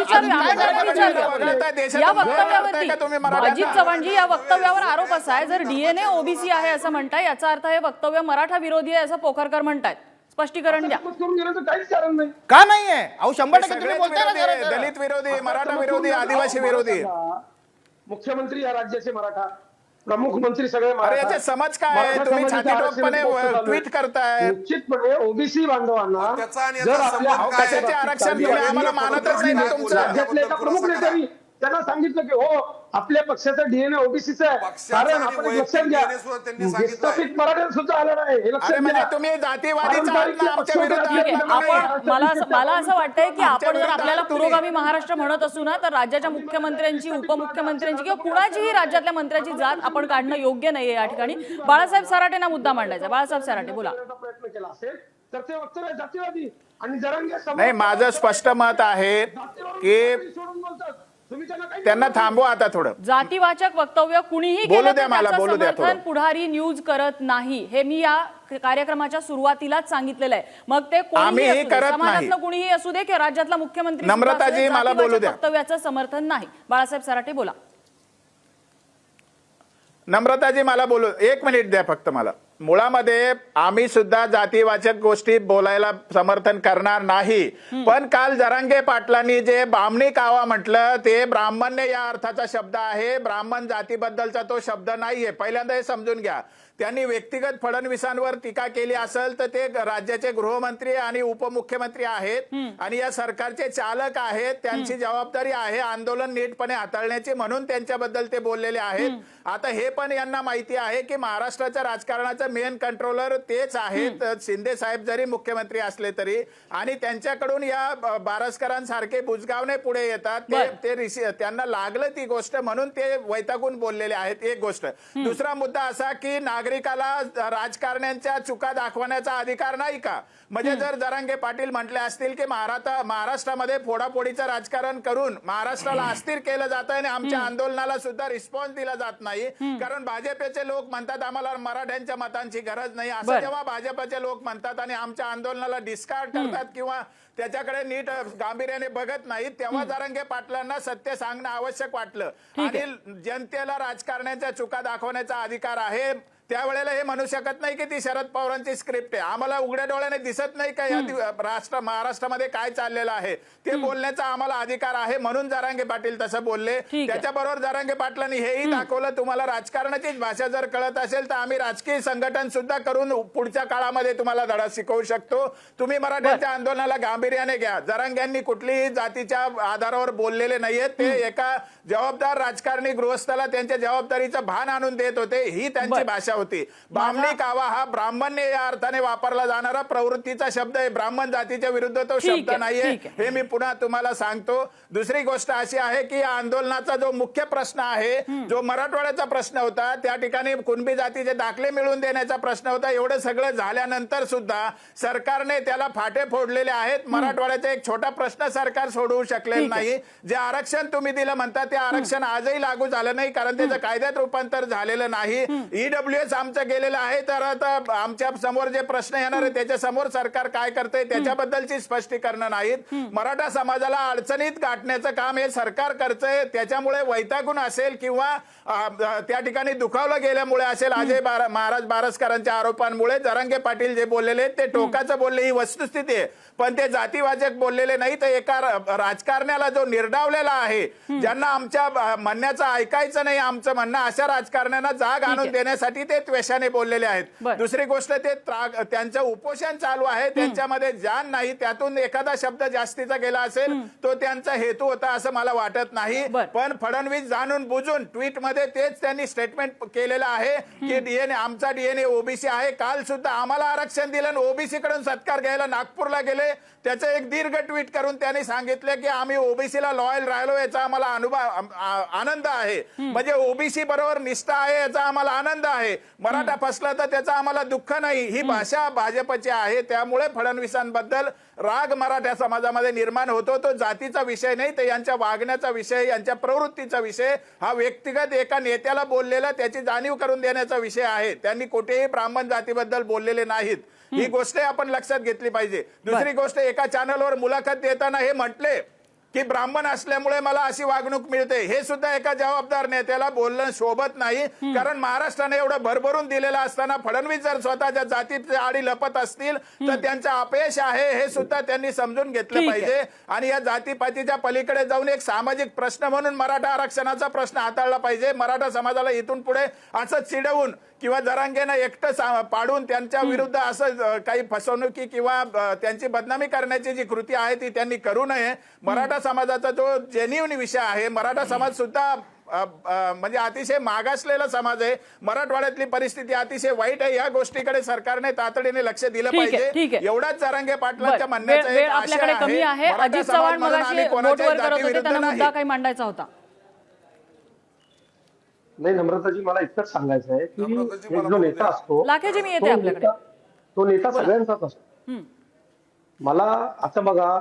या वक्तव्यावरती अजित चव्हाणजी, या वक्तव्यावर आरोप असा आहे, जर डीएनए ओबीसी आहे असं म्हणताय, याचा अर्थ हे वक्तव्य मराठा विरोधी आहे असं पोखरकर म्हणतायत. स्पष्टीकरण द्या. काहीच कारण नाही. का नाहीये? अहो 100% तुम्ही बोलताय ना जरा. दलित विरोधी, मराठा विरोधी, आदिवासी विरोधी. मुख्यमंत्री या राज्याचे मराठा, प्रमुख मंत्री सगळे अरे याचे समज काय आहे? तुम्ही छातीठोकपणे ट्विट करताय. निश्चितपणे ओबीसी बांधवांना त्याचा आणि जर याचा आपल्या संबंध कशाचे आरक्षण तुम्ही आम्हाला मानतच नाही ना तुमचं. राज्यातल्या एका प्रमुख नेत्यांनी त्यांना सांगितलं की हो, आपल्या पक्षाचा डीएनए ओबीसीचा आहे. कारण आपण लक्षात घ्या, विस्थापित मराठ्यांना सुद्धा आलं नाही, हे लक्षात म्हणजे घ्या. तुम्ही जातीवादीचा आहात ना आमच्या विरोधात. ठीक आहे, आपण मला असं वाटतंय की आपण जर आपल्याला पुरोगामी महाराष्ट्र म्हणत असू ना, तर राज्याच्या मुख्यमंत्र्यांची, उपमुख्यमंत्र्यांची किंवा कुणाचीही राज्यातल्या मंत्र्याची जात आपण काढणं योग्य नाहीये या ठिकाणी. बाळासाहेब सराटेंना मुद्दा मांडायचा. बाळासाहेब सराटे बोला. प्रयत्न केला असेल तर ते वक्तव्य जातीवादी आणि जरांगे नाही, माझं स्पष्ट मत आहे की सोडून बोलतात. तुम्ही त्यांना काही त्यांना थांबवा आता थोडं. जातीवाचक वक्तव्य कुणीही बोलू केलं द्या तर मला, त्याचं बोलू द्या समर्थन थोडं. पुढारी न्यूज करत नाही, हे मी या कार्यक्रमाच्या सुरुवातीलाच सांगितलेलं आहे. मग ते आम्हीही कोणीही असू दे, करत नाही. समाजातलं कुणीही असू दे की राज्यातला मुख्यमंत्री नम्रताजी, सुद्धा असू दे, मला बोलू जातीवाचक द्या. वक्तव्याचं समर्थन नाही. बाळासाहेब सराटे बोला. नम्रताजी मला बोलू, 1 मिनिट द्या फक्त मला. मुळामध्ये आम्ही सुद्धा जातीवाचक गोष्टी बोलायला समर्थन करणार नाही, पण काल जरांगे पाटलांनी जे बामणी कावा म्हटलं ते ब्राह्मण्य या अर्थाचा शब्द आहे, ब्राह्मण जातीबद्दलचा तो शब्द नाहीये. पहिल्यांदा हे समजून घ्या. त्यांनी व्यक्तिगत फडणवीसांवर टीका केली असेल तर ते राज्याचे गृहमंत्री आणि उपमुख्यमंत्री आहेत आणि या सरकारचे चालक आहेत. त्यांची जबाबदारी आहे आंदोलन नीटपणे हाताळण्याची, म्हणून त्यांच्याबद्दल ते बोललेले आहेत. आता हे पण यांना माहिती आहे की महाराष्ट्राच्या राजकारणाचं मेन कंट्रोलर तेच आहेत, शिंदे साहेब जरी मुख्यमंत्री असले तरी, आणि त्यांच्याकडून या बारसकरांसारखे बुजगावणे पुढे येतात. त्यांना लागलं ती गोष्ट म्हणून ते वैतागून बोललेले आहेत. एक गोष्ट. दुसरा मुद्दा असा की नागरिकाला राजकारण्यांच्या चुका दाखवण्याचा अधिकार नाही का? म्हणजे जर जरांगे पाटील म्हटले असतील की महाराष्ट्रामध्ये फोडाफोडीचं राजकारण करून महाराष्ट्राला अस्थिर केलं जात आहे आणि आमच्या आंदोलनाला सुद्धा रिस्पॉन्स दिला जात नाही, कारण भाजपचे लोक म्हणतात आम्हाला मराठ्यांच्या मतांची गरज नाही, असं जेव्हा भाजपचे लोक म्हणतात आणि आमच्या आंदोलनाला डिस्कार्ड करतात किंवा त्याच्याकडे नीट गांभीर्याने बघत नाहीत, तेव्हा जरांगे पाटलांना सत्य सांगणं आवश्यक वाटलं. आणि जनतेला राजकारण्याच्या चुका दाखवण्याचा अधिकार आहे. त्यावेळेला हे म्हणू शकत नाही की ती शरद पवारांची स्क्रिप्ट आहे. आम्हाला उघड्या डोळ्याने दिसत नाही का या महाराष्ट्रामध्ये काय चाललेलं आहे, ते बोलण्याचा आम्हाला अधिकार आहे, म्हणून जरांगे पाटील तसं बोलले. त्याच्याबरोबर जरांगे पाटलांनी हेही दाखवलं तुम्हाला राजकारणाचीच भाषा जर कळत असेल तर आम्ही राजकीय संघटन सुद्धा करून पुढच्या काळामध्ये तुम्हाला धडा शिकवू शकतो. तुम्ही मराठ्यांच्या आंदोलनाला गांभीर्याने घ्या. जरांग्यांनी कुठलीही जातीच्या आधारावर बोललेले नाहीयेत. ते एका जबाबदार राजकारणी गृहस्थाला त्यांच्या जबाबदारीचं भान आणून देत होते, ही त्यांची भाषा होती. बामणी कावा हा ब्राह्मण्य या अर्थाने वापरला जाणारा प्रवृत्तीचा शब्द आहे, ब्राह्मण जातीच्या विरुद्ध तो शब्द नाहीये, हे मी पुन्हा तुम्हाला सांगतो. दुसरी गोष्ट अशी आहे की या आंदोलनाचा जो मुख्य प्रश्न आहे, जो मराठवाड्याचा प्रश्न होता, त्या ठिकाणी कुणबी जातीचे दाखले मिळवून देण्याचा प्रश्न होता. एवढं सगळं झाल्यानंतर सुद्धा सरकारने त्याला फाटे फोडलेले आहेत. मराठवाड्याचा एक छोटा प्रश्न सरकार सोडवू शकलेलं नाही. जे आरक्षण तुम्ही दिलं म्हणता ते आरक्षण आजही लागू झालं नाही, कारण त्याचं कायद्यात रूपांतर झालेलं नाही. ईडब्ल्यूएस आमचं गेलेलं आहे. तर आता आमच्या समोर जे प्रश्न येणार आहे त्याच्या समोर सरकार काय करतंय त्याच्याबद्दलची स्पष्टीकरण नाहीत. मराठा समाजाला अडचणीत गाठण्याचं काम हे सरकार करतंय. त्याच्यामुळे वैतागून असेल किंवा त्या ठिकाणी दुखावलं गेल्यामुळे असेल, अजय महाराज बारसकरांच्या आरोपांमुळे जरांगे पाटील जे बोललेले ते टोकाचं बोलले, ही वस्तुस्थिती आहे. पण ते जातीवाचक बोललेले नाही. तर एका राजकारण्याला जो निर्डावलेला आहे, ज्यांना आमच्या म्हणण्याचं ऐकायचं नाही आमचं म्हणणं, अशा राजकारण्यांना जाग आणून देण्यासाठी ते त्वेषाने बोललेले आहेत. दुसरी गोष्ट, ते त्यांचं उपोषण चालू आहे, त्यांच्यामध्ये जाण नाही. त्यातून एखादा शब्द जास्तीचा गेला असेल तो त्यांचा हेतू होता असं मला वाटत नाही. पण फडणवीस जाणून बुजून ट्विट मध्ये तेच त्यांनी स्टेटमेंट केलेलं आहे की डीएनए आमचा डीएनए ओबीसी आहे. काल सुद्धा आम्हाला आरक्षण दिलं, ओबीसी कडून सत्कार घ्यायला नागपूरला गेले. त्याचं एक दीर्घ ट्विट करून त्यांनी सांगितलं की आम्ही ओबीसीला लॉयल राहिलो, याचा आम्हाला आनंद आहे. म्हणजे ओबीसी बरोबर निष्ठा आहे याचा आम्हाला आनंद आहे. मराठा फसला तर त्याचा आम्हाला दुःख नाही. ही भाषा भाजपची आहे. त्यामुळे फडणवीसांबद्दल राग मराठा समाजामध्ये निर्माण होतो. तो जातीचा विषय नाही, तर यांच्या वागण्याचा विषय, यांच्या प्रवृत्तीचा विषय, हा व्यक्तिगत एका नेत्याला बोललेला त्याची जाणीव करून देण्याचा विषय आहे. त्यांनी कुठेही ब्राह्मण जातीबद्दल बोललेले नाहीत. ही गोष्ट आपण लक्षात घेतली पाहिजे. दुसरी गोष्ट, एका चॅनलवर मुलाखत देताना हे म्हटले की ब्राह्मण असल्यामुळे मला अशी वागणूक मिळते. हे सुद्धा एका जबाबदार नेत्याला बोलणं शोभत नाही, कारण महाराष्ट्राने एवढं भरभरून दिलेलं असताना फडणवीस जर स्वतःच्या जातीच्या आडी लपत असतील तर त्यांचं अपयश आहे, हे सुद्धा त्यांनी समजून घेतलं पाहिजे. आणि या जातीपातीच्या पलीकडे जाऊन एक सामाजिक प्रश्न म्हणून मराठा आरक्षणाचा प्रश्न हाताळला पाहिजे. मराठा समाजाला इथून पुढे असं चिडवून किंवा जरांगेनं एकटं पाडून त्यांच्या विरुद्ध असं काही फसवणुकी किंवा त्यांची बदनामी करण्याची जी कृती आहे ती त्यांनी करू नये. मराठा समाजाचा जो जेन्युइन विषय आहे, मराठा समाज सुद्धा म्हणजे अतिशय मागासलेला समाज आहे. मराठवाड्यातली परिस्थिती अतिशय वाईट आहे. या गोष्टीकडे सरकारने तातडीने लक्ष दिलं पाहिजे. एवढाच जरांगे पाटलांच्या म्हणण्याचा आपल्याकडे कमी आहे. अजित चव्हाण मगाशी बोटवर करत होते, त्यांना मुद्दा काही मांडायचा होता. नाही नम्रताजी, मला इतकंच सांगायचं आहे की एक जो नेता असतो, लाखेजी मी येते आपल्याकडे, तो नेता सगळ्यांचाच असतो. मला आता बघा,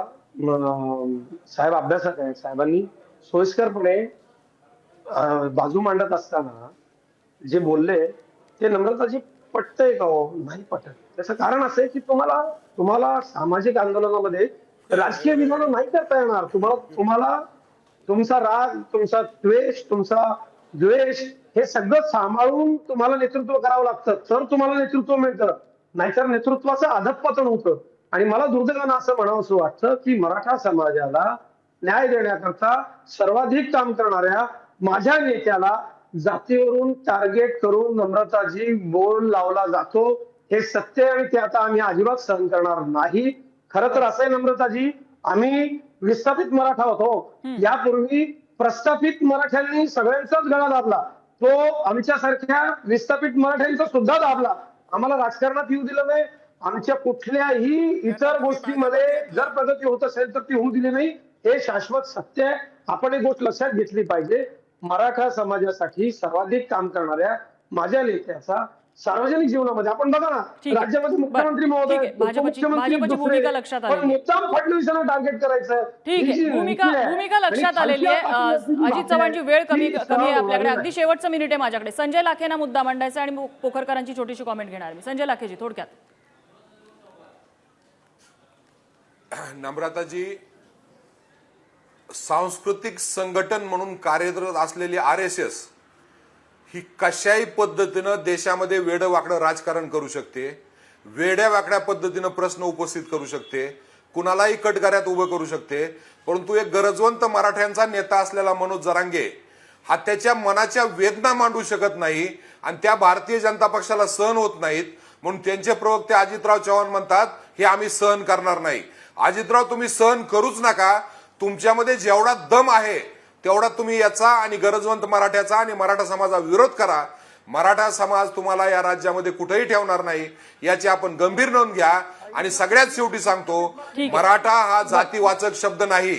साहेब अभ्यासक आहे, साहेबांनी सोयीस्करपणे बाजू मांडत असताना जे बोलले ते नम्रताजी पटतंय का हो? नाही पटत. त्याचं कारण असं आहे की तुम्हाला सामाजिक आंदोलनामध्ये राजकीय विधान नाही करता येणार. तुम्हाला तुमचा राग, तुमचा द्वेष हे सगळं सांभाळून तुम्हाला नेतृत्व करावं लागतं, तर तुम्हाला नेतृत्व मिळतं. नाहीतर नेतृत्वाचं अधःपतन होतं. आणि मला दुर्दैवानं असं म्हणावंसं वाटतं की मराठा समाजाला न्याय देण्याकरता सर्वाधिक काम करणाऱ्या माझ्या नेत्याला जातीवरून टार्गेट करून नम्रताजी बोल लावला जातो. हे सत्य आहे आणि ते आता आम्ही अजिबात सहन करणार नाही. खरं तर असं आहे नम्रताजी, आम्ही विस्थापित मराठा होतो. यापूर्वी प्रस्थापित मराठ्यांनी सगळ्यांचाच गळा दाबला, तो आमच्यासारख्या विस्थापित मराठ्यांचा सुद्धा दाबला. आम्हाला राजकारणात येऊ दिलं नाही. आमच्या कुठल्याही इतर गोष्टीमध्ये जर प्रगती होत असेल तर ती होऊ दिली नाही. हे शाश्वत सत्य आहे. आपण एक गोष्ट लक्षात घेतली पाहिजे. मराठा समाजासाठी सर्वाधिक काम करणाऱ्या माझ्या नेत्याचा सार्वजनिक जीवनामध्ये आपण बघा ना, ठीक आहे. राज्यामध्ये मुख्यमंत्री ठीक महोदय, आहे. भाजपची भूमिका लक्षात पण आलेली आहे. मुद्दाम फडणवीसांना टार्गेट करायचं. ठीक ही आहे, जी भूमिका नीती आहे, भूमिका लक्षात आणि आलेली आहे. खालच्या पातळीवरची अजित चव्हाणची वेळ कमी ती आहे आपल्याकडे. सहन अगदी शेवटचं मिनिट आहे माझ्याकडे. संजय लाखेंना मुद्दा मांडायचा आणि पोखरकरांची छोटीशी कॉमेंट घेणार मी. संजय लाखेजी थोडक्यात. नम्रताजी, सांस्कृतिक संघटन म्हणून कार्यरत असलेली RSS ही कशाही पद्धतीनं देशामध्ये वेडं-वाकडं राजकारण करू शकते, वेड्या-वाकड्या पद्धतीनं प्रश्न उपस्थित करू शकते, कुणालाही कटघऱ्यात उभं करू शकते. परंतु एक गरजवंत मराठ्यांचा नेता असलेला मनोज जरांगे हा त्याच्या मनाच्या वेदना मांडू शकत नाही आणि त्या भारतीय जनता पक्षाला सहन होत नाहीत. म्हणून त्यांचे प्रवक्ते अजितराव चव्हाण म्हणतात हे आम्ही सहन करणार नाही. अजितराव, तुम्ही सहन करूच नका. तुमच्यामध्ये जेवढा दम आहे तेवढा तुम्ही याचा आणि गरजवंत मराठ्याचा आणि मराठा समाजाचा विरोध करा. मराठा समाज तुम्हाला या राज्यामध्ये कुठेही ठेवणार नाही, याची आपण गंभीर नोंद घ्या. आणि सगळ्यात शेवटी सांगतो, मराठा हा जातीवाचक शब्द नाही.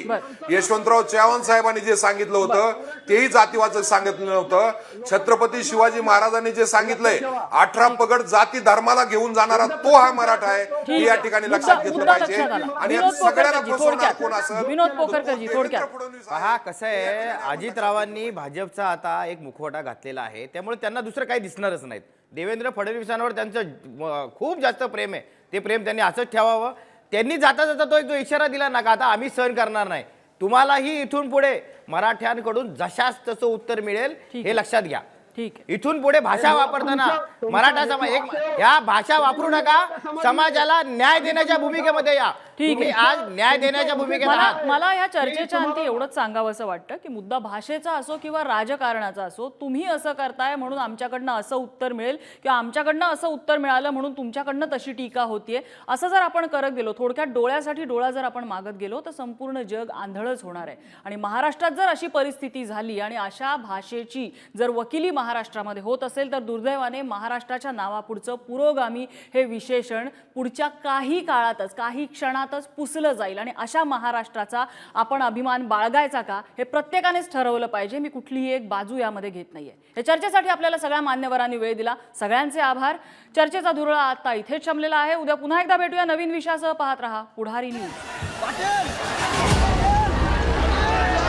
यशवंतराव चव्हाण साहेबांनी जे सांगितलं होतं तेही जातीवाचक सांगितलं नव्हतं. छत्रपती शिवाजी महाराजांनी जे सांगितलंय 18 पगड जाती धर्माला घेऊन जाणारा तो हा मराठा आहे, हे या ठिकाणी लक्षात घेतलं पाहिजे. आणि या सगळ्याला फसवणार कोण असं विनोद पोखरकरजी थोडक्यात. पहा कसं आहे, अजितरावांनी भाजपचा आता एक मुखवटा घातलेला आहे, त्यामुळे त्यांना दुसरं काही दिसणारच नाहीत. देवेंद्र फडणवीसांवर त्यांचं खूप जास्त प्रेम आहे. ते प्रेम त्यांनी असंच ठेवावं. त्यांनी जाता जाता तो एक जो इशारा दिला ना का आता आम्ही सहन करणार नाही, तुम्हालाही इथून पुढे मराठ्यांकडून जशास तसं उत्तर मिळेल हे लक्षात घ्या. ठीक आहे. इथून पुढे भाषा वापरताना मराठा समाज या भाषा वापरू नका. समाजाला न्याय देण्याच्या भूमिकेमध्ये या. तुम्ही आज न्याय देण्याच्या भूमिकेत आहात. मला या चर्चेच्या अंती एवढंच सांगावं असं वाटतं की मुद्दा भाषेचा असो किंवा राजकारणाचा असो, तुम्ही असं करताय म्हणून आमच्याकडनं असं उत्तर मिळेल किंवा आमच्याकडनं असं उत्तर मिळालं म्हणून तुमच्याकडनं तशी टीका होतीये, असं जर आपण करत गेलो, थोडक्यात डोळ्यासाठी डोळा जर आपण मागत गेलो तर संपूर्ण जग आंधळच होणार आहे. आणि महाराष्ट्रात जर अशी परिस्थिती झाली आणि अशा भाषेची जर वकिली महाराष्ट्रामध्ये होत असेल तर दुर्दैवाने महाराष्ट्राच्या नावापुढचं पुरोगामी हे विशेषण पुढच्या काही काळातच, काही क्षणातच पुसलं जाईल. आणि अशा महाराष्ट्राचा आपण अभिमान बाळगायचा का हे प्रत्येकानेच ठरवलं पाहिजे. मी कुठलीही एक बाजू यामध्ये घेत नाहीये. या चर्चेसाठी आपल्याला सगळ्या मान्यवरांनी वेळ दिला, सगळ्यांचे आभार. चर्चेचा धुरळा आता इथेच शमलेला आहे. उद्या पुन्हा एकदा भेटूया नवीन विषयासह. पाहत रहा पुढारी न्यूज.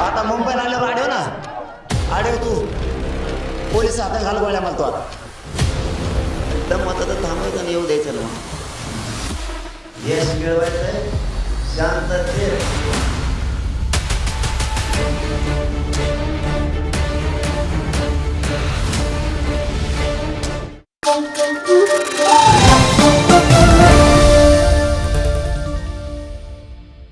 आता मुंबईला आल्यावर आढेव ना, आढेव तू पोलीस हातात घाल गोळ्या म्हणतो. आता दम होता तर थांबायचं आणि येऊ द्यायचं ना. यश मिळवायचंय शांततेत.